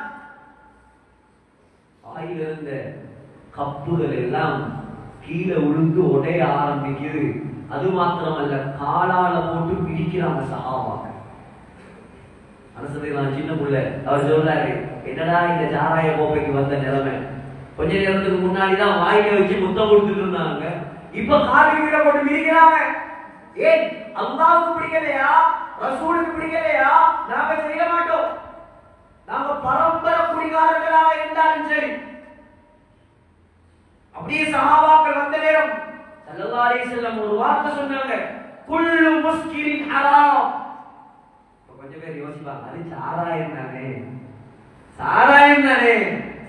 ஆயிலிருந்த கப்புகள் எல்லாம் கீழே விழுந்து உடைய ஆரம்பிக்குது. அது மாத்திரமல்ல, காலால போட்டு பிடிக்கிறாங்க சஹாபாக்கள். அரசு சின்ன புள்ள அவர் சொல்றாரு, என்னடா இந்த சாராய கோப்பைக்கு வந்த நிலைமை. கொஞ்ச நேரத்துக்கு முன்னாடிதான் வாயில வச்சு முத்தம் கொடுத்துட்டு இருந்தாங்க, இப்ப காலி வீட போட்டு மிதிக்கிறாங்க. ஏன்? அல்லாஹ்வுக்கு பிடிக்கலையா? ரசூலுக்கு பிடிக்கலையா? நாம செய்ய மாட்டோம். நாம பரம்பரை குடிகாரர்களாக இருந்தாலும் சரி. அப்படியே சஹாபாக்கள் வந்த நேரம் ஸல்லல்லாஹு அலைஹி வஸல்லம் ஒரு வார்த்தை சொன்னாங்க, குல்லு முஸ்கிரின் ஹராம். கொஞ்சம் பேர் யோசிப்பாங்க, அது சாராயம் தானே, சாராயம் தானே,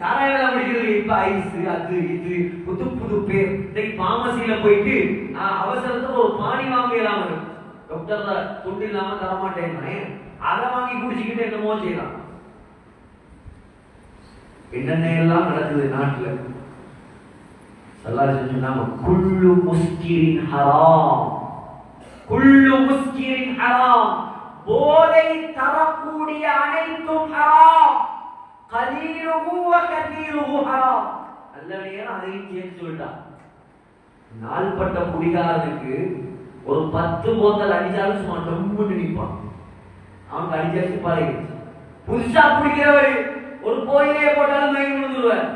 சாராயம் குடிக்கிறது இப்ப ஐஸ் அது இது புது புது பேர். இன்னைக்கு பாமசியில போயிட்டு அவசரத்துக்கு ஒரு பானி வாங்கலாம், டாக்டர்ல துண்டு இல்லாம தரமாட்டேன்னு அதை வாங்கி குடிச்சுக்கிட்டு என்னமோ செய்யலாம். என்னென்ன எல்லாம் நடக்குது நாட்டுல. ஸல்லல்லாஹு அலைஹி வஸல்லம் குல்லு முஸ்கிரின் ஹராம், குல்லு முஸ்கிரின் ஹராம். போதை தரக்கூடிய அனைத்தும் ஹராம். கலீலுஹு வ கதீருஹு ஹராம். அல்லாஹ் அதையும் சேர்த்து சொல்லிட்டான். நாள்பட்ட குடிகாரனுக்கு ஒரு 10 போத்தல் அடிச்சாலும் சும்மா டம்முன்னு நிற்பான். அவனுக்கு அடிச்சாச்சு பழகிடுச்சு. புதுசா குடிக்கிறவரு ஒரு கோயிலே போட்டாலும் மயங்கி விழுந்துருவார்.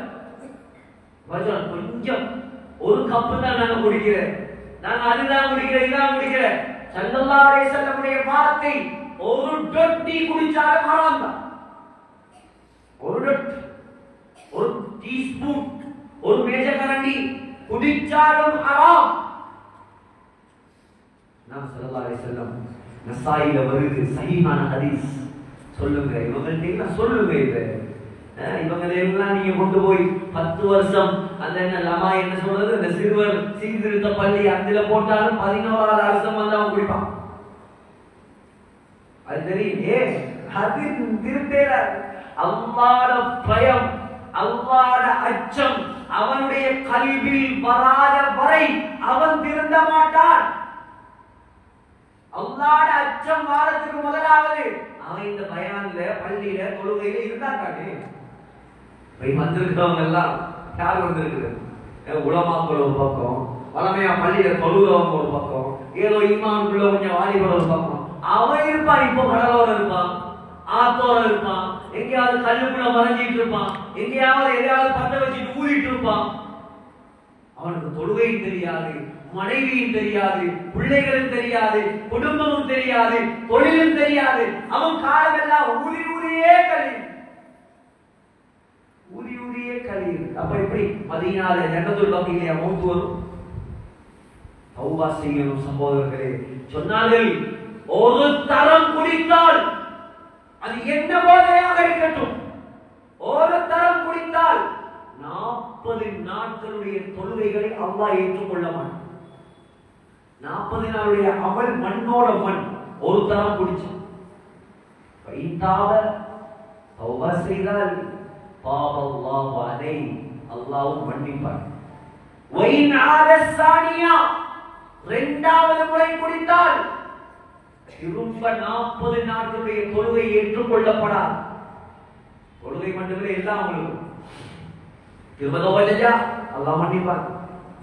கொஞ்சம் ஒரு கப்பு தான் நாங்க குடிக்கிறேன், நாங்க அதுதான் குடிக்கிறேன், இதான் குடிக்கிறேன். ஸல்லல்லாஹு அலைஹி வஸல்லம் வார்த்தை, ஒரு டொட்டி குடிச்சாலும் ஹராம் தான். ஒரு டொட்டி, ஒரு டீஸ்பூன், ஒரு மேஜக்கரண்டி குடிச்சாலும் ஹராம். நாம் ஸல்லல்லாஹு அலைஹி வஸல்லம் நசாயில வருது சஹீஹான ஹதீஸ். சொல்லுங்க இவங்கள்ட்ட சொல்லுங்க, இவங்களெல்லாம் நீங்க கொண்டு போய் 10 வருஷம் அந்த என்ன லமா என்ன சொல்றது, அந்த சிறுவர் சீர்திருத்த பள்ளி அதுல போட்டாலும் 11வது வருஷம் வந்து அவன் குடிப்பான். அது தெரியுமே, அது திருப்பேர அல்லாஹ்வுடைய பயம், அல்லாஹ்வுடைய அச்சம் அவனுடைய கல்வியில் வராத வரை அவன் திருந்த மாட்டான். அல்லாஹ்வுடைய அச்சம் வாரத்துக்கு முதலாவது அவன் இந்த பயான்ல பள்ளியில தொழுகையில இருந்தாங்க. வந்திருக்கிறவங்க எல்லாம் யார் வந்திருக்குது? உலமாக்கள் ஒரு பக்கம், வளமையா பள்ளியில தொழுகிறவங்க ஒரு பக்கம், ஏதோ இமாமுக்குள்ள கொஞ்சம் வாலிபர் ஒரு பக்கம். அவன் இருப்பான், இப்போ கடலோர இருப்பான், ஆத்தோர இருப்பான், எங்கேயாவது கல்லுக்குள்ள மறைஞ்சிட்டு இருப்பான், எங்கேயாவது எதையாவது பத்த வச்சுட்டு ஊதிட்டு இருப்பான். அவனுக்கு தொழுகையும் தெரியாது, மனைவியும் தெரியாது, பிள்ளைகளும் தெரியாது, குடும்பமும் தெரியாது, தொழிலும் தெரியாது. அவன் காலமெல்லாம் ஊதி ஊதியே கழிவு. ஊதி ஊதியே கழியுது. அப்ப எப்படி மதீனால ஜன்னத்துல் பக்கீல மௌத் வரும்? தௌபா செய்யணும் சகோதரர்களே. சொன்னார்கள், ஒரு தரம் குடித்தால் அது என்ன போதையாக இருக்கட்டும், ஒரு தரம் குடித்தால் 40 நாட்களுடைய தொழுகைகளை அல்லாஹ் ஏற்றுக்கொள்ள மாட்டான். 40 நாளுடைய அமல் மண்ணோட மண். ஒரு தரம் குடிச்சு வைத்தாவ தௌபா செய்தால் பாவல்லாஹு அலைஹி, அல்லாஹ் மன்னிப்பான். வைன் ஆத சானியா, இரண்டாவது முறை குடித்தால் திரும்ப 40 நாட்களுடைய தொழுகை ஏற்றுக்கொள்ளப்படாது. தொழுகை மட்டுமே எல்லாம் உங்களுக்கு திரும்ப தௌபா செஞ்சா அல்லாஹ் மன்னிப்பான்.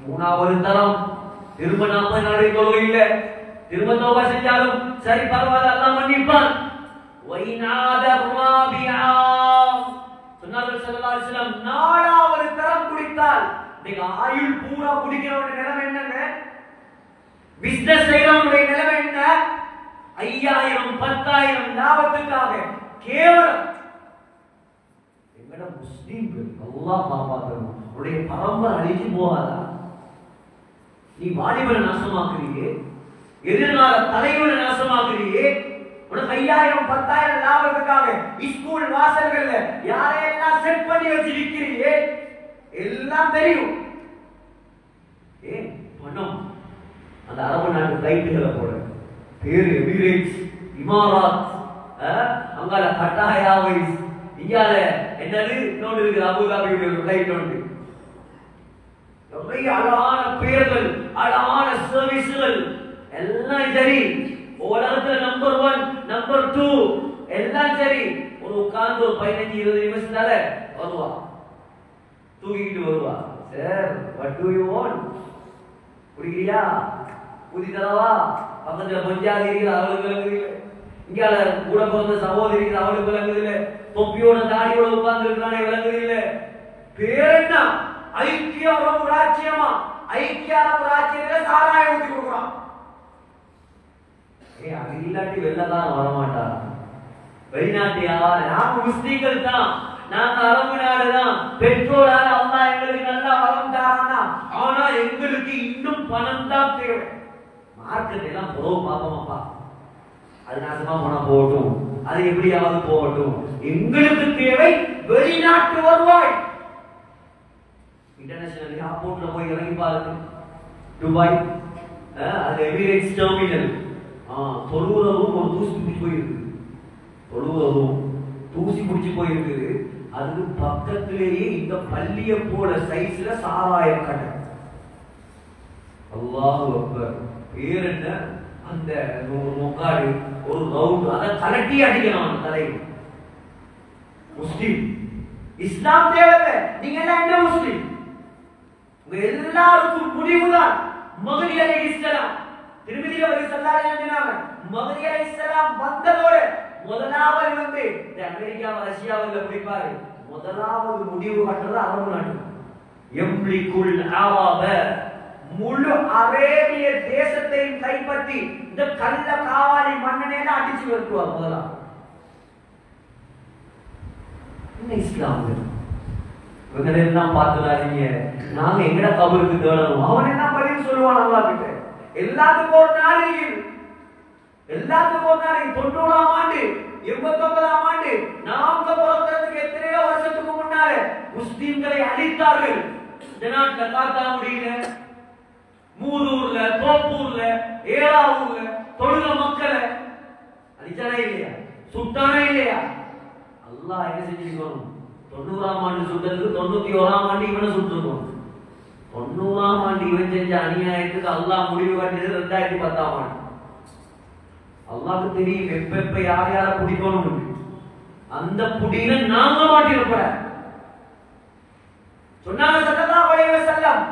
மூணாவது தரம் திரும்ப 40 நாளுடைய தொழுகை இல்ல, திரும்ப தௌபா செஞ்சாலும் சரி பரவாயில்ல, அல்லாஹ் மன்னிப்பான். வைனாத ராபிஆ, சொன்னார்கள் ஸல்லல்லாஹு அலைஹி வஸல்லம், நாலாவது தரம் குடித்தால், நீங்க ஆயுள் பூரா குடிக்கிறவங்க நிலைமை என்னங்க? பிசினஸ் செய்யறவனுடைய நிலைமை என்ன? 5000 10,000 லாபத்துக்காக கேவலம். எங்கட முஸ்லிம்கள் அல்லாஹ் காப்பாற்றணும். உடைய பரம்பரை அழிஞ்சு போகாதா? நீ வாலிபரை நாசமாக்குறீங்க, எதிர்கால தலைவரை நாசமாக்குறீங்க. உனக்கு 5000 10,000 லாபத்துக்காக ஸ்கூல் வாசல்கள்ல யாரையெல்லாம் செட் பண்ணி வச்சிருக்கிறீங்க, எல்லாம் தெரியும். பணம் அந்த அரபு நாட்டு ஃளைட்டுகளை போல பேரு எமிரேட்ஸ், இமாராத், அங்கால கட்டார் ஏர்வேஸ், இங்கால என்னது இன்னொன்று இருக்குது அபுதாபியுடைய ஃளைட் ஒன்று. நிறைய அழகான பேர்கள், அழகான சர்வீஸ்கள் எல்லாம் சரி. உலகத்துல நம்பர் 1 நம்பர் 2 எல்லாம் சரி. ஒரு உட்கார்ந்து ஒரு 15-20 நிமிஷத்தால வருவா, தூக்கிட்டு வருவா. Sir what do you want? குடிக்கிறியா? குடி தரவா? பக்கத்துல பஞ்சாதி இருக்குது, அவளுக்கு விளங்குது இல்லை. இங்கால கூட பிறந்த சகோதரி இருக்குது, அவளுக்கு விளங்குது இல்லை. தொப்பியோட தாடியோட உட்கார்ந்து இருக்கிறானே விளங்குது இல்லை. பேர் என்ன? ஐக்கிய அரபு ராஜ்யமா? ஐக்கிய அரபு ராஜ்யத்துல சாராயம் ஊத்தி கொடுக்குறான். அது இல்லாட்டி வெளிலதான் வரமாட்டாரா? வெளிநாட்டு யாரு? நாம முஸ்லீம்கள் தான், நாங்க அரபு நாடு தான். பெட்ரோலால அல்லாஹ் எங்களுக்கு நல்லா வளம் தாரானா, ஆனா எங்களுக்கு இன்னும் பணம் தான் தேவை. மார்க்கெட் எல்லாம் புறவு பாப்போமாப்பா, அது நாசமா போனா போகட்டும், அது எப்படியாவது போகட்டும். எங்களுக்கு தேவை வெளிநாட்டு வருவாய். இன்டர்நேஷனல் ஏர்போர்ட்ல போய் இறங்கி பாருங்க, துபாய், அது எமிரேட்ஸ் டெர்மினல். தொழுவுறவும் ஒரு தூசி பிடிச்சி போயிருக்கு, தொழுவுறவும் தூசி பிடிச்சி போயிருக்கு. அதுக்கு பக்கத்திலேயே இந்த பள்ளிய போல சைஸ்ல சாராய கடை. அல்லாஹு அக்பர். பேர் என்ன? அந்த முக்காடு ஒரு ரவுண்ட், அதை கலட்டி அடிக்கணும் அந்த தலையில். முஸ்லிம் இஸ்லாம் தேவை. நீங்க எல்லாம் என்ன முஸ்லிம்? உங்க எல்லாருக்கும் முடிவுதான் மஹ்தி அலைஹிஸ்ஸலாம். திருமதியில ஒரு ஸல்லல்லாஹு அலைஹி வஸல்லம் மஹ்தி அலைஹிஸ்ஸலாம் வந்ததோட முதலாவது வந்து இந்த அமெரிக்காவை ரஷ்யாவில் பிடிப்பாரு. முதலாவது முடிவு கட்டுறது அரபு நாடு. எம்லிகுல் அரப, முழு அரேபிய தேசத்தையும் கைப்பற்றி இந்த கள்ள காவாலி மன்னனேல அடிச்சு வருவார் முதலாம். என்ன இஸ்லாம்? இவங்களெல்லாம் பார்த்துடாதீங்க, நாங்க எங்கட கபருக்கு தேடணும். அவன் என்ன பதில் சொல்லுவான் அல்லாஹ் கிட்ட? எல்லாத்துக்கும் ஒரு நாளைக்கு, எல்லாத்துக்கும் ஒரு நாளைக்கு. 90ஆம் ஆண்டு 89ஆம் ஆண்டு நாம பிறக்கிறதுக்கு எத்தனையோ வருஷத்துக்கு முன்னால முஸ்லிம்களை அழித்தார்கள். இந்த நாட்டில் காத்தாங்குடியில, மூதூர்ல, தோப்பூர்ல, ஏலாவூர்ல தொழுக மக்களை அழிச்சானே இல்லையா? சுட்டானே இல்லையா? அல்லாஹ் என்ன செஞ்சிருக்கணும்? 90ஆம் ஆண்டு சுட்டதுக்கு 91ஆம் ஆண்டு இவனை சுட்டுருக்கணும். 90ஆம் ஆண்டு இவன் செஞ்ச அநியாயத்துக்கு அல்லாஹ் முடிவு கட்டியது 2010ஆம் ஆண்டு. அல்லாஹ்க்கு தெரியும் எப்ப யார் யார பிடிக்கணும். அந்த புடியில நாங்க மாட்டிருப்ப சொன்னாங்க ஸல்லல்லாஹு அலைஹி வஸல்லம்,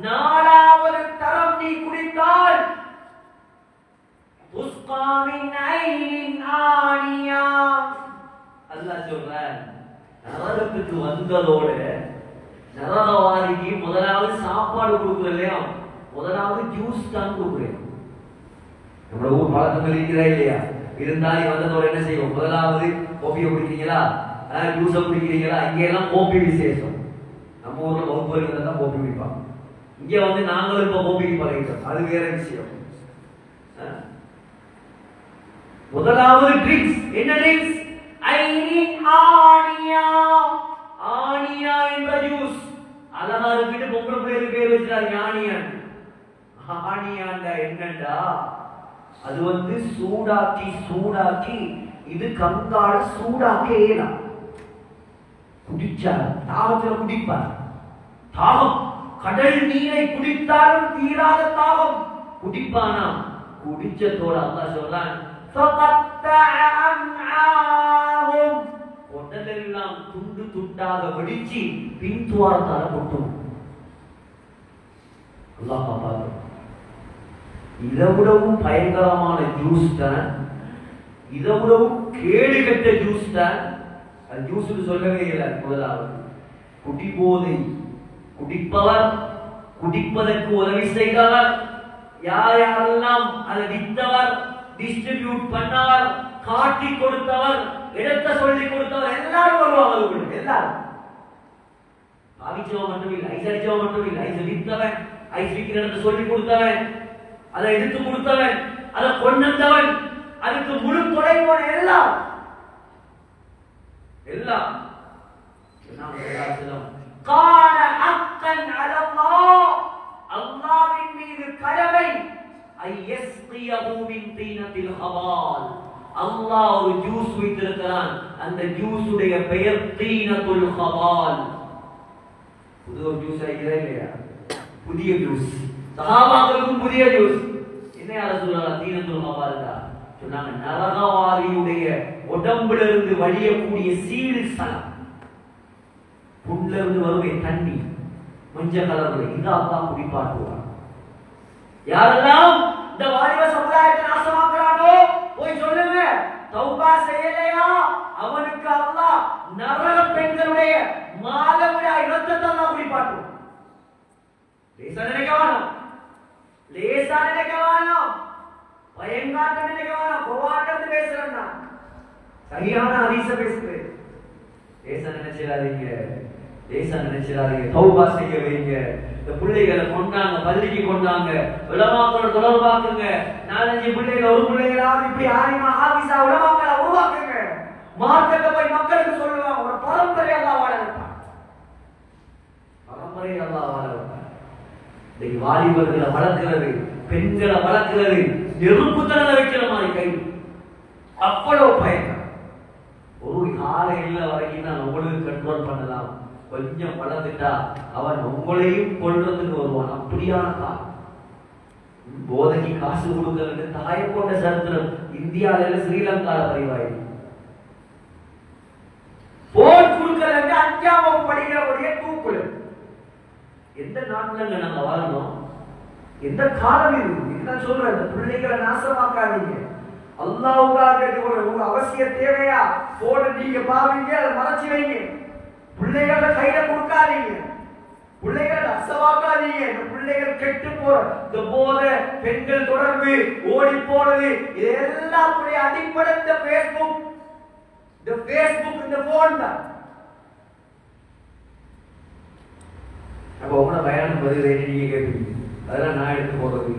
நாலாவது தரம் நீ குடித்தால் துஸ்கா மின் ஐனின் ஆனியா. அல்லாஹ் சொல்றான், நரகத்துக்கு வந்ததோட நரகவாதிக்கு முதலாவது சாப்பாடு கொடுக்குறலையா, முதலாவது ஜூஸ் தான் கொடுக்குறேன். நம்ம ஊர் பழக்கம் இருக்கிறா இல்லையா? இருந்தாலும் வந்ததோட என்ன செய்வோம்? முதலாவது கோபியை குடிக்கிறீங்களா, ஜூஸை குடிக்கிறீங்களா? இங்கெல்லாம் கோப்பி விசேஷம். நம்ம ஊர்ல வகுப்பு தான் கோப்பி குடிப்பாங்க. இங்க வந்து நாங்களும் இப்ப கோப்பிக்கு பழகிட்டோம், அது வேற விஷயம். முதலாவது ட்ரிங்க்ஸ் என்ன ட்ரிங்க்ஸ்? ஆனியா என்ற ஜூஸ். அழகா இருக்கு, பொம்பளை பிள்ளைக்கு பேர் வச்சாரு ஆனியான். ஆனியாண்டா என்னண்டா, அது வந்து சூடாக்கி இது கங்கால சூடாக்கலாம். குடிச்சா தாகத்துல குடிப்பார். தாகம், கடல் நீரை குடித்தாலும் தீராத தாகம். குடிப்பானா? குடிச்சதோட அல்லாஹ் சொல்றான், உடலெல்லாம் துண்டு துண்டாக வெடிச்சு பின்துவாரத்தால கொட்டும். அல்லாஹ் பாப்பாரு. இதை விடவும் பயங்கரமான ஜூஸ் தான், இதை விடவும் கேடு கெட்ட ஜூஸ் தான். அது ஜூஸ் சொல்லவே இல்லை. முதலாவது குடிபோதை, குடிப்பவர், குடிப்பதற்கு உதவி செய்தவர், யாரெல்லாம் அதை வித்தவர், டிஸ்ட்ரிபியூட் பண்ணவர், காட்டி கொடுத்தவர், இடத்தை சொல்லி கொடுத்தவர், எல்லாரும் வருவாங்க. எல்லாரும் பாவிச்சவன் மட்டும் இல்லை, ஐஸ் அடிச்சவன் மட்டும் இல்லை, ஐஸ் வித்தவன், ஐஸ் விக்கிற இடத்தை சொல்லி கொடுத்தவன், அதை எடுத்து கொடுத்தவன், அதை கொண்டவன், அதுக்கு முழு தொலைவோன், எல்லாம் எல்லாம் கான அக்கன் அலல்லாஹ், அல்லாஹ்வின் மீது கடமை, ஐயஸ்கியஹு மின் தீனத்தில் ஹவால். அல்லாஹ் ஒரு ஜூஸ் வைத்திருக்கிறான், அந்த ஜூஸுடைய பெயர் தீனத்துல் ஹவால். புது ஜூஸ் ஐயா இல்லையா? புதிய ஜூஸ். சஹாபாக்களுக்கும் புதிய ஜூஸ். என்ன யார சொல்றாங்க? தீனத்துல் ஹவால் தான் சொன்னாங்க. நரகவாதியுடைய உடம்புல இருந்து வழியக்கூடிய சீல் சலம், புண்ல இருந்து வருவே தண்ணி மஞ்சள் கலர்ல, இதை அல்லாஹ் குடிப்பாட்டுவார். யாரெல்லாம் இந்த வாலிப சமுதாயத்தை நாசமாக்குறானோ போய் சொல்லுங்க, தௌபா செய்யலையா அவனுக்கு அல்லாஹ் நரக பெண்களுடைய மாதவிடா இரத்தத்தை அல்லாஹ் குடிப்பாட்டுவார். லேசா நினைக்க வேணாம், லேசா நினைக்க வேணாம், பயங்காட்ட நினைக்க வேணாம். கோவாட்டத்து பேசுறேன் நான், சரியான ஹதீஸ பேசுறேன். லேசா நினைச்சிடாதீங்க, லேசா நினைச்சிடாதீங்க. தௌபா செய்ய வைங்க. இந்த பிள்ளைகளை கொண்டாங்க, பள்ளிக்கு கொண்டாங்க, உலமாக்களோட தொடர்பாக்குங்க. 4-5 பிள்ளைகள், ஒரு பிள்ளைகளாவது இப்படி ஆலிமா ஹாஃபிஸா உலமாக்களை உருவாக்குங்க. மார்க்கத்தை போய் மக்களுக்கு சொல்லுவாங்க. ஒரு பரம்பரை அல்லாஹ் வாழ வைப்பான், பரம்பரை அல்லாஹ் வாழ வைப்பான். இந்த வாலிபர்களை வளர்க்கிறது, பெண்களை வளர்க்கிறது, நெருப்புத்தனத்தை வைக்கிற மாதிரி கை, அவ்வளவு பயங்கரம். ஒரு காலையில வரைக்கும் தான் உங்களுக்கு கண்ட்ரோல் பண்ணலாம். கொஞ்சம் வளர்ந்துட்டா அவன் உங்களையும் கொள்றதுக்கு வருவான். அப்படியான காலம். போதைக்கு காசு கொடுக்கிறது தாய போட்ட சரித்திரம் இந்தியாவில ஸ்ரீலங்கால பதிவாயிருக்கு. போன் கொடுக்கிறது 5ஆம் வகுப்பு படிக்கிறவருடைய தூக்குல. எந்த நாட்டுல நாங்க வாழணும்? எந்த காலம் இது? இதுதான் சொல்றேன், இந்த பிள்ளைகளை நாசமாக்காதீங்க. அல்லாஹ்வுக்காக உங்க அவசியம் தேவையா? போன நீங்க பாவீங்க, அதை மறைச்சு வைங்க. பிள்ளைகளை கையில கொடுக்காதீங்க, பிள்ளைகள் அசவாக்காதீங்க. இந்த பிள்ளைகள் கெட்டு போற இந்த போதை, பெண்கள் தொடர்பு, ஓடி போறது, இதெல்லாம் அடிப்படை இந்த பேஸ்புக், இந்த போன் தான். அப்ப உங்களோட பயணம் பதில் நீங்க கேட்பீங்க, அதெல்லாம் நான் எடுத்து போடுறது.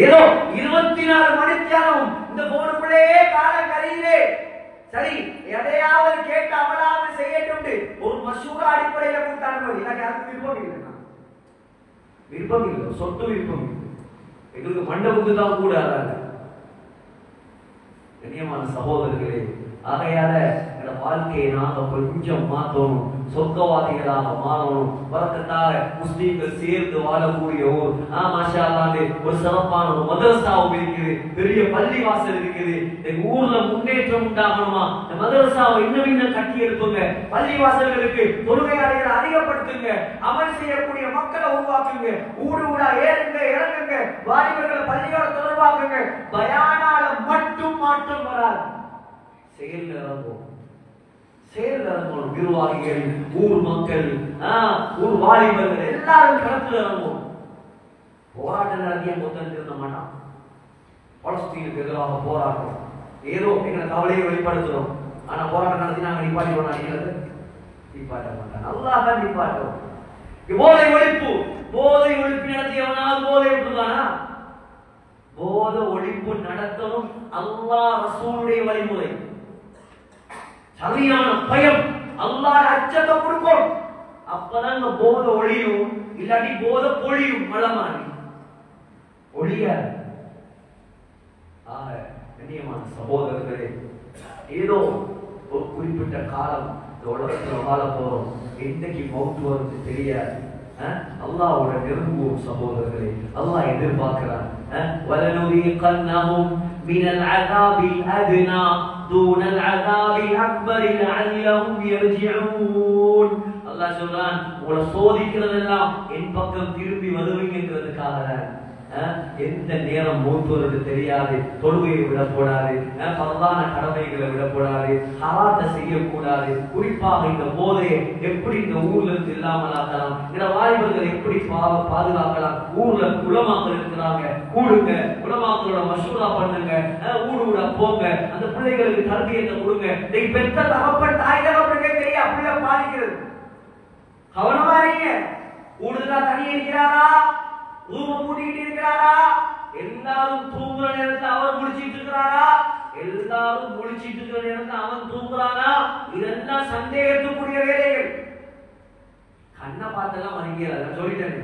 ஏதோ 24 மணித்தியாலும் இந்த போனுக்குள்ளேயே காலம் கரையிலே. சரி, எதையாவது கேட்டு அமலாவது செய்யட்டு ஒரு மசூரா அடிப்படையில கொடுத்து அனுமதி. எனக்கு யாருக்கு விருப்பம் இல்லை, விருப்பம் இல்லை, சொத்து விருப்பம் இல்லை. எங்களுக்கு மண்டபுக்கு தான் கூட. கண்ணியமான சகோதரர்களே, ஆகையால வாழ்க்கையை நாங்க கொஞ்சம் மாற்றணும், சொர்க்கவாதிகளாக மாறணும். வரக்கத்தால முஸ்லீம்கள் சேர்ந்து வாழக்கூடிய மாஷா அல்லாஹ் ஒரு சிறப்பான ஒரு மதரசாவும் இருக்குது, பெரிய பள்ளி வாசல் இருக்குது. இந்த ஊர்ல முன்னேற்றம் உண்டாகணுமா? இந்த மதரசாவை இன்னும் கட்டி எழுப்புங்க, பள்ளி வாசல்களுக்கு தொழுகையாளர்களை அதிகப்படுத்துங்க, அமல் செய்யக்கூடிய மக்களை உருவாக்குங்க, ஊடு ஊடா ஏறுங்க, இறங்குங்க, வாலிபர்களை பள்ளியோட தொடர்பாக்குங்க. பயானால மட்டும் மாற்றம் வராது, செயல் இறங்கும். நிர்வாகிகள், ஊர் மக்கள், ஊர் வாலிபர்கள் எல்லாரும் களத்தில் இறங்கும். போராட்டம் நடத்திய முதல் இருந்த மாட்டான். பலஸ்தீனுக்கு எதிராக போராட்டம் ஏதோ எங்களை கவலையை வெளிப்படுத்துறோம். ஆனா போராட்டம் நடத்தி நாங்க நிப்பாட்டிடுவோம். நினைக்கிறது நிப்பாட்ட மாட்டாங்க. அல்லாஹ் தான் நிப்பாட்டுவோம். போதை ஒழிப்பு, போதை ஒழிப்பு நடத்தியவனால் போதை விட்டுதானா? போதை ஒழிப்பு நடத்தணும் அல்லாஹ் ரசூலுடைய வழிமுறை. சரியான பயம், அல்லாஹ் அச்சத்தை கொடுக்கும். அப்பதான் இந்த போதை ஒழியும். இல்லாட்டி போதை பொழியும். மழை மாறி ஒழியாது. கண்ணியமான சகோதரர்களே, ஏதோ ஒரு குறிப்பிட்ட காலம் இந்த உலகத்துல வாழ போறோம். என்னைக்கு மௌத்து வருது தெரியாது. அல்லாஹ்வோட நெருங்குவோம் சகோதரர்களே. அல்லாஹ் எதிர்பார்க்கிறான். وَلَنُذِيقَنَّهُمْ مِنَ الْعَذَابِ الْأَدْنَى دُونَ الْعَذَابِ الْأَكْبَرِ لَعَلَّهُمْ يَرْجِعُونَ. அல்லாஹ் சொல்றான், உங்களை சோதிக்கிறதெல்லாம் என் பக்கம் திரும்பி வருவீங்கிறதுக்காக. எந்த நேரம் மௌத்து வருது தெரியாது. தொழுகையை விடக்கூடாது, பரவான கடமைகளை விடக்கூடாது, ஹராத்தை செய்யக்கூடாது. குறிப்பாக இந்த போதையை எப்படி இந்த ஊர்ல இருந்து இல்லாமல் ஆக்கலாம், இந்த வாலிபர்கள் எப்படி பாதுகாக்கலாம். ஊர்ல உலமாக்கள் இருக்கிறாங்க, கூடுங்க, உலமாக்களோட மசூரா பண்ணுங்க, ஊட போங்க, அந்த பிள்ளைகளுக்கு தர்பியத்தை கொடுங்க. பெற்ற தகப்பன் தாய் தகப்பனுக்கே தெரியும் அப்படியே பாதிக்கிறது. கவனமா இருங்க. கூடுதலா தனி இருக்கிறாரா, ரூம மூடிக்கிட்டு இருக்கிறாரா, எல்லாரும் தூங்குற நேரத்தில் அவர் முடிச்சிட்டு இருக்கிறாரா, எல்லாரும் முடிச்சிட்டு இருக்கிற நேரத்தில் அவன் தூங்குறானா, இதெல்லாம் சந்தேகத்துக்குரிய வேலைகள். கண்ணை பார்த்தெல்லாம் மதிக்கல. நான் சொல்லிட்டேன்,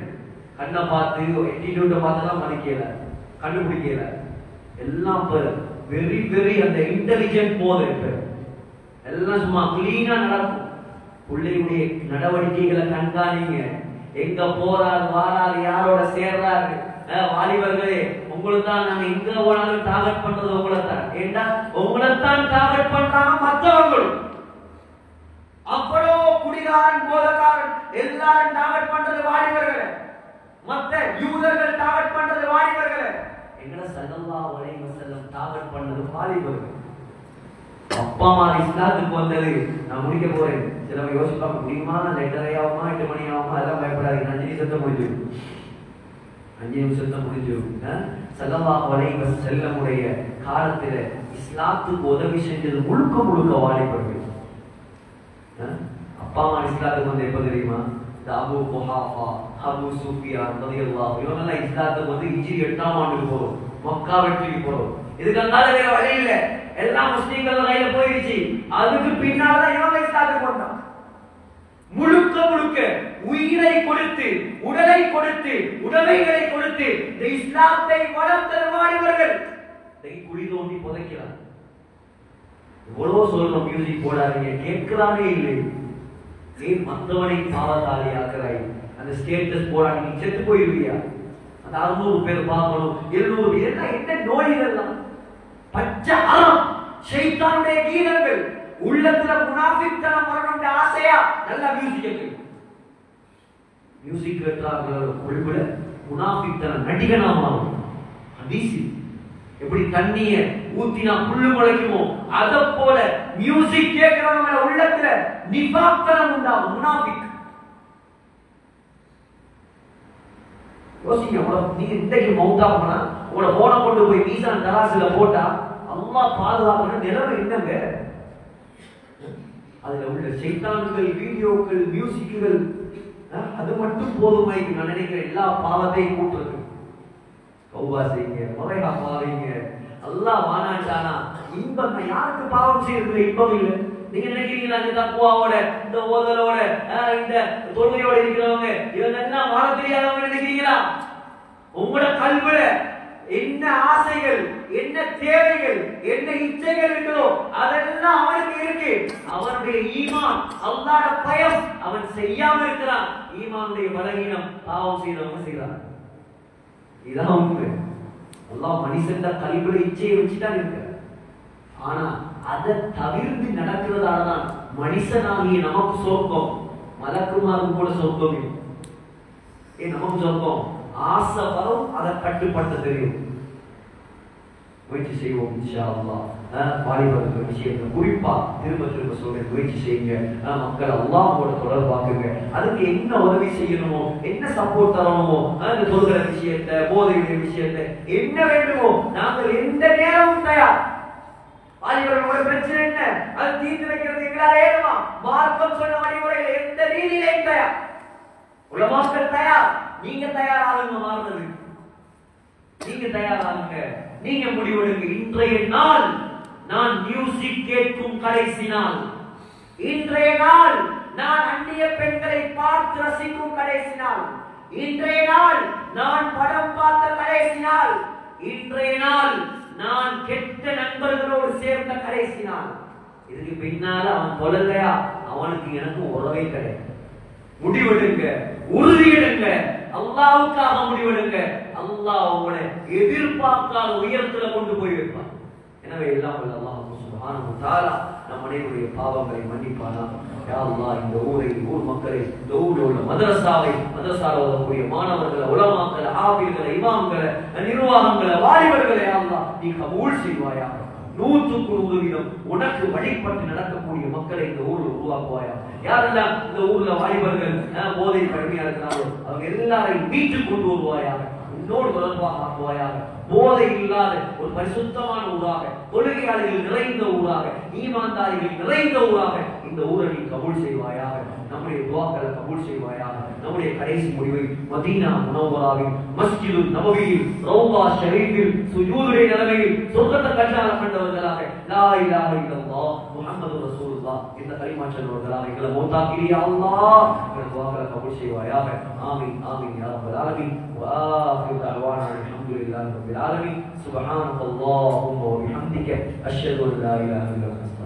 கண்ணை பார்த்து எட்டிடியூட பார்த்தெல்லாம் மதிக்கல, கண்டுபிடிக்கல. எல்லாம் வெரி வெரி அந்த இன்டெலிஜென்ட் போது எல்லாம் சும்மா கிளீனா நடக்கும். பிள்ளையுடைய நடவடிக்கைகளை கண்காணிங்க. எங்க போறாரு, வாராரு, யாரோட சேர்றாரு. வாலிபர்களே, உங்களுக்கு தான் நாங்க எங்க போனாலும் டார்கெட் பண்றது உங்களைத்தான். ஏண்டா உங்களைத்தான் டார்கெட் பண்றாங்க மற்றவங்களும். அவ்வளோ குடிகாரன், போதக்காரன் எல்லாரும் டார்கெட் பண்றது வாலிபர்களே. மற்ற யூதர்கள் டார்கெட் பண்றது வாலிபர்களே. எங்களை ஸல்லல்லாஹு அலைஹி வஸல்லம் டார்கெட் பண்ணது வாலிபர்கள். அப்பா அம்மா இஸ்லாத்துக்கு வந்தது. நான் முடிக்க போறேன். சிலவங்க யோசிப்பாங்க, முடியுமா, லெட்டரை ஆகுமா, 8 மணி ஆகுமா, அதெல்லாம் பயப்படாதீங்க. 5 நிமிஷத்தை முடிஞ்சிடும். 5 நிமிஷத்தை முடிஞ்சிடும். ஸல்லல்லாஹு அலைஹி வஸல்லமுடைய காலத்துல இஸ்லாத்துக்கு உதவி செஞ்சது முழுக்க முழுக்க வாலிபர்கள். அப்பா அம்மா இஸ்லாத்துக்கு வந்து எப்ப தெரியுமா? இந்த அபூ குஹாஃபா, அபூ சுஃபியான் ரலியல்லாஹு இவங்கெல்லாம் இஸ்லாத்துக்கு வந்து ஹிஜ்ரி 8ஆம் ஆண்டுக்கு போறோம், மக்கா வெற்றிக்கு போறோம். இதுக்கு அந்தால வேற வழி இல்லை. எல்லாம் முஸ்லிம்கள் கையில போயிடுச்சு. அதுக்கு பின்னால்தான் இவங்க இஸ்லாத்துக்கு வந்தாங்க. முழுக்க முழுக்க உயிரை கொடுத்து, உடலை கொடுத்து, உடமைகளை கொடுத்து இந்த இஸ்லாத்தை வளர்த்த வாலிபர்கள் குழி தோண்டி புதைக்கிறார். எவ்வளவு சொல்றோம், மியூசிக் போடாதீங்க, கேட்கிறானே இல்லை. ஏன் மற்றவனை பாவத்தாளி ஆக்குறாய்? அந்த ஸ்டேட்டஸ் போடாடி நீ செத்து போயிருவியா? அந்த 600 பேர் பார்க்கணும், 700 பேர், என்ன நோய்கள் எல்லாம் பச்சை அறம், ஷைத்தானுடைய கீதங்கள். உள்ளத்துல முனாஃபிக்தனம் வரணும்ன்ற ஆசையா நல்ல மியூசிக் கேட்கு. மியூசிக் கேட்டார்கள் உள்ளுல முனாஃபிக்தனம் நடிகனா மாறும். ஹதீஸ் எப்படி தண்ணிய ஊத்தினா புல்லு முளைக்குமோ அத போல மியூசிக் கேட்கிறவங்க உள்ளத்துல நிஃபாக்தனம் உண்டாகும். முனாஃபிக் யோசிங்க. நீங்க இன்றைக்கு மௌத்தா போனா உங்களோட போனை கொண்டு போய் மீசான் தராசுல போட்டா அல்லாஹ் பாதுகாக்கணும் நிலைமை என்னங்க? அதுல உள்ள சைத்தான்கள், வீடியோக்கள், மியூசிக்குகள், அது மட்டும் போதுமை. நான் நினைக்கிறேன் எல்லா பாவத்தையும் கூட்டுறது. தௌபா செய்யுங்க, முறையா பாவீங்க. அல்லாஹ் வானாட்டானா இன்பம். யாருக்கு பாவம் செய்யறதுல இன்பம் இல்லை? நீங்க நினைக்கிறீங்களா இந்த தக்குவாவோட, இந்த ஓதலோட, இந்த தொழுகையோட இருக்கிறவங்க இவங்க என்ன வாழ தெரியாதவங்க நினைக்கிறீங்களா? உங்களோட கல்வில என்ன ஆசைகள், என்ன தேவைகள், என்ன இச்சைகள் இருக்கோ அதெல்லாம் அவனுக்கு இருக்கு. அவனுடைய ஈமான், அல்லாஹ்வுடைய பயம் அவன் செய்யாம இருக்கிறான். ஈமானுடைய பலகீனம் பாவம் செய்யறவங்க செய்யறான். இதான் உண்மை. அல்லாஹ் மனுஷன் கல்வில இச்சையை வச்சுதான் இருக்க. ஆனா அதை தவிர்த்து நடக்கிறதாலதான் மனுஷனாகிய நமக்கு சொர்க்கம், மலக்குமாருக்கு கூட சொர்க்கம். நமக்கு சொர்க்கம் ஆசை வரும், அதை கட்டுப்படுத்த தெரியும். முயற்சி செய்வோம் இன்ஷா அல்லாஹ். வாலிபர்கள் விஷயத்தை குறிப்பா திரும்ப திரும்ப சொல்றேன், முயற்சி செய்யுங்க. மக்கள் அல்லாஹ்வோட தொடர்பாக்குங்க. அதுக்கு என்ன உதவி செய்யணுமோ, என்ன சப்போர்ட் தரணுமோ, அந்த தொழுகிற விஷயத்தை, போதையுடைய விஷயத்தை, என்ன வேண்டுமோ நாங்கள் எந்த நேரமும் தயார். வாலிபர்களோட பிரச்சனை என்ன? அது தீர்த்து வைக்கிறது எங்களால் ஏழுமா? மார்க்கம் சொன்ன வழிமுறையில் எந்த ரீதியிலையும் தயார். உலமாக்கள் தயார். நீங்க தயாராகுங்க, மாறுறது நீங்க தயாராகுங்க, நீங்க முடிவெடுங்க. இன்றைய நாள் நான் மியூசிக் கேட்கும் கடைசி நாள். இன்றைய நாள் நான் அந்நிய பெண்களை பார்த்து ரசிக்கும் கடைசி நாள். இன்றைய நாள் நான் படம் பார்த்த கடைசி நாள். இன்றைய நாள் நான் கெட்ட நண்பர்களோடு சேர்ந்த கடைசி நாள். இதுக்கு பின்னால அவன் தொழலையா, அவனுக்கு எனக்கு உறவே கிடையாது. முடிவெடுங்க, உறுதியெடுங்க, அல்லாஹ்வுக்காக முடிவெடுங்க. அல்லாஹ் உங்களை எதிர்பார்க்காத உயரத்துல கொண்டு போய் வைப்பான். எனவே எல்லாம் வல்ல அல்லாஹ் சுப்ஹானஹு வ தஆலா நம் அனைவருடைய பாவங்களை மன்னிப்பானாக. யா அல்லாஹ், இந்த ஊரை, ஊர் மக்களை, இந்த ஊரில் உள்ள மதரசாவில் ஓதக்கூடிய மாணவர்களை, உலமாக்களை, ஆபில்களை, இமாம்களை, நிர்வாகங்களை, வாலிபர்களை யா அல்லாஹ் நீ கபூல் செய்வாயாக. 100% உனக்கு வழிபட்டு நடக்கக்கூடிய மக்களை இந்த ஊரில் உருவாக்குவாயா. யாரெல்லாம் இந்த ஊர்ல வாலிபர்கள் போதை கடுமையா இருக்கிறாரோ அவங்க எல்லாரையும் மீட்டுக் கொண்டு வருவாயாக. உன்னோடு தொடர்பாக ஆக்குவாயாக. போதை இல்லாத ஒரு பரிசுத்தமான ஊராக, தொழுகையாளிகள் நிறைந்த ஊராக, ஈமான்தாரிகள் நிறைந்த ஊராக இந்த ஊரை நீ கபூல் செய்வாயாக. நம்முடைய துஆக்களை கபூல் செய்வாயாக. நம்முடைய கடைசி முடிவை மதீனா முனவ்வராவில், மஸ்ஜிதுல் நபவியில், ரௌதா ஷரீஃபில் சுஜூதுடைய நிலைமையில் சொர்க்கத்தை கண்டவர்களாக லா இலாஹ இல்லல்லாஹ் முஹம்மது ரசூலுல்லாஹ் இந்த கலிமா சொல்வர்களாக எங்களை மௌத்தாக்கிறியா அல்லாஹ். எங்கள் துஆக்களை கபூல் செய்வாயாக. ஆமீன் ஆமீன் யா ரப்பல் ஆலமீன். وآخر دعوانا الحمد لله رب العالمين. سبحانك اللهم وبحمدك أشهد أن لا إله إلا أنت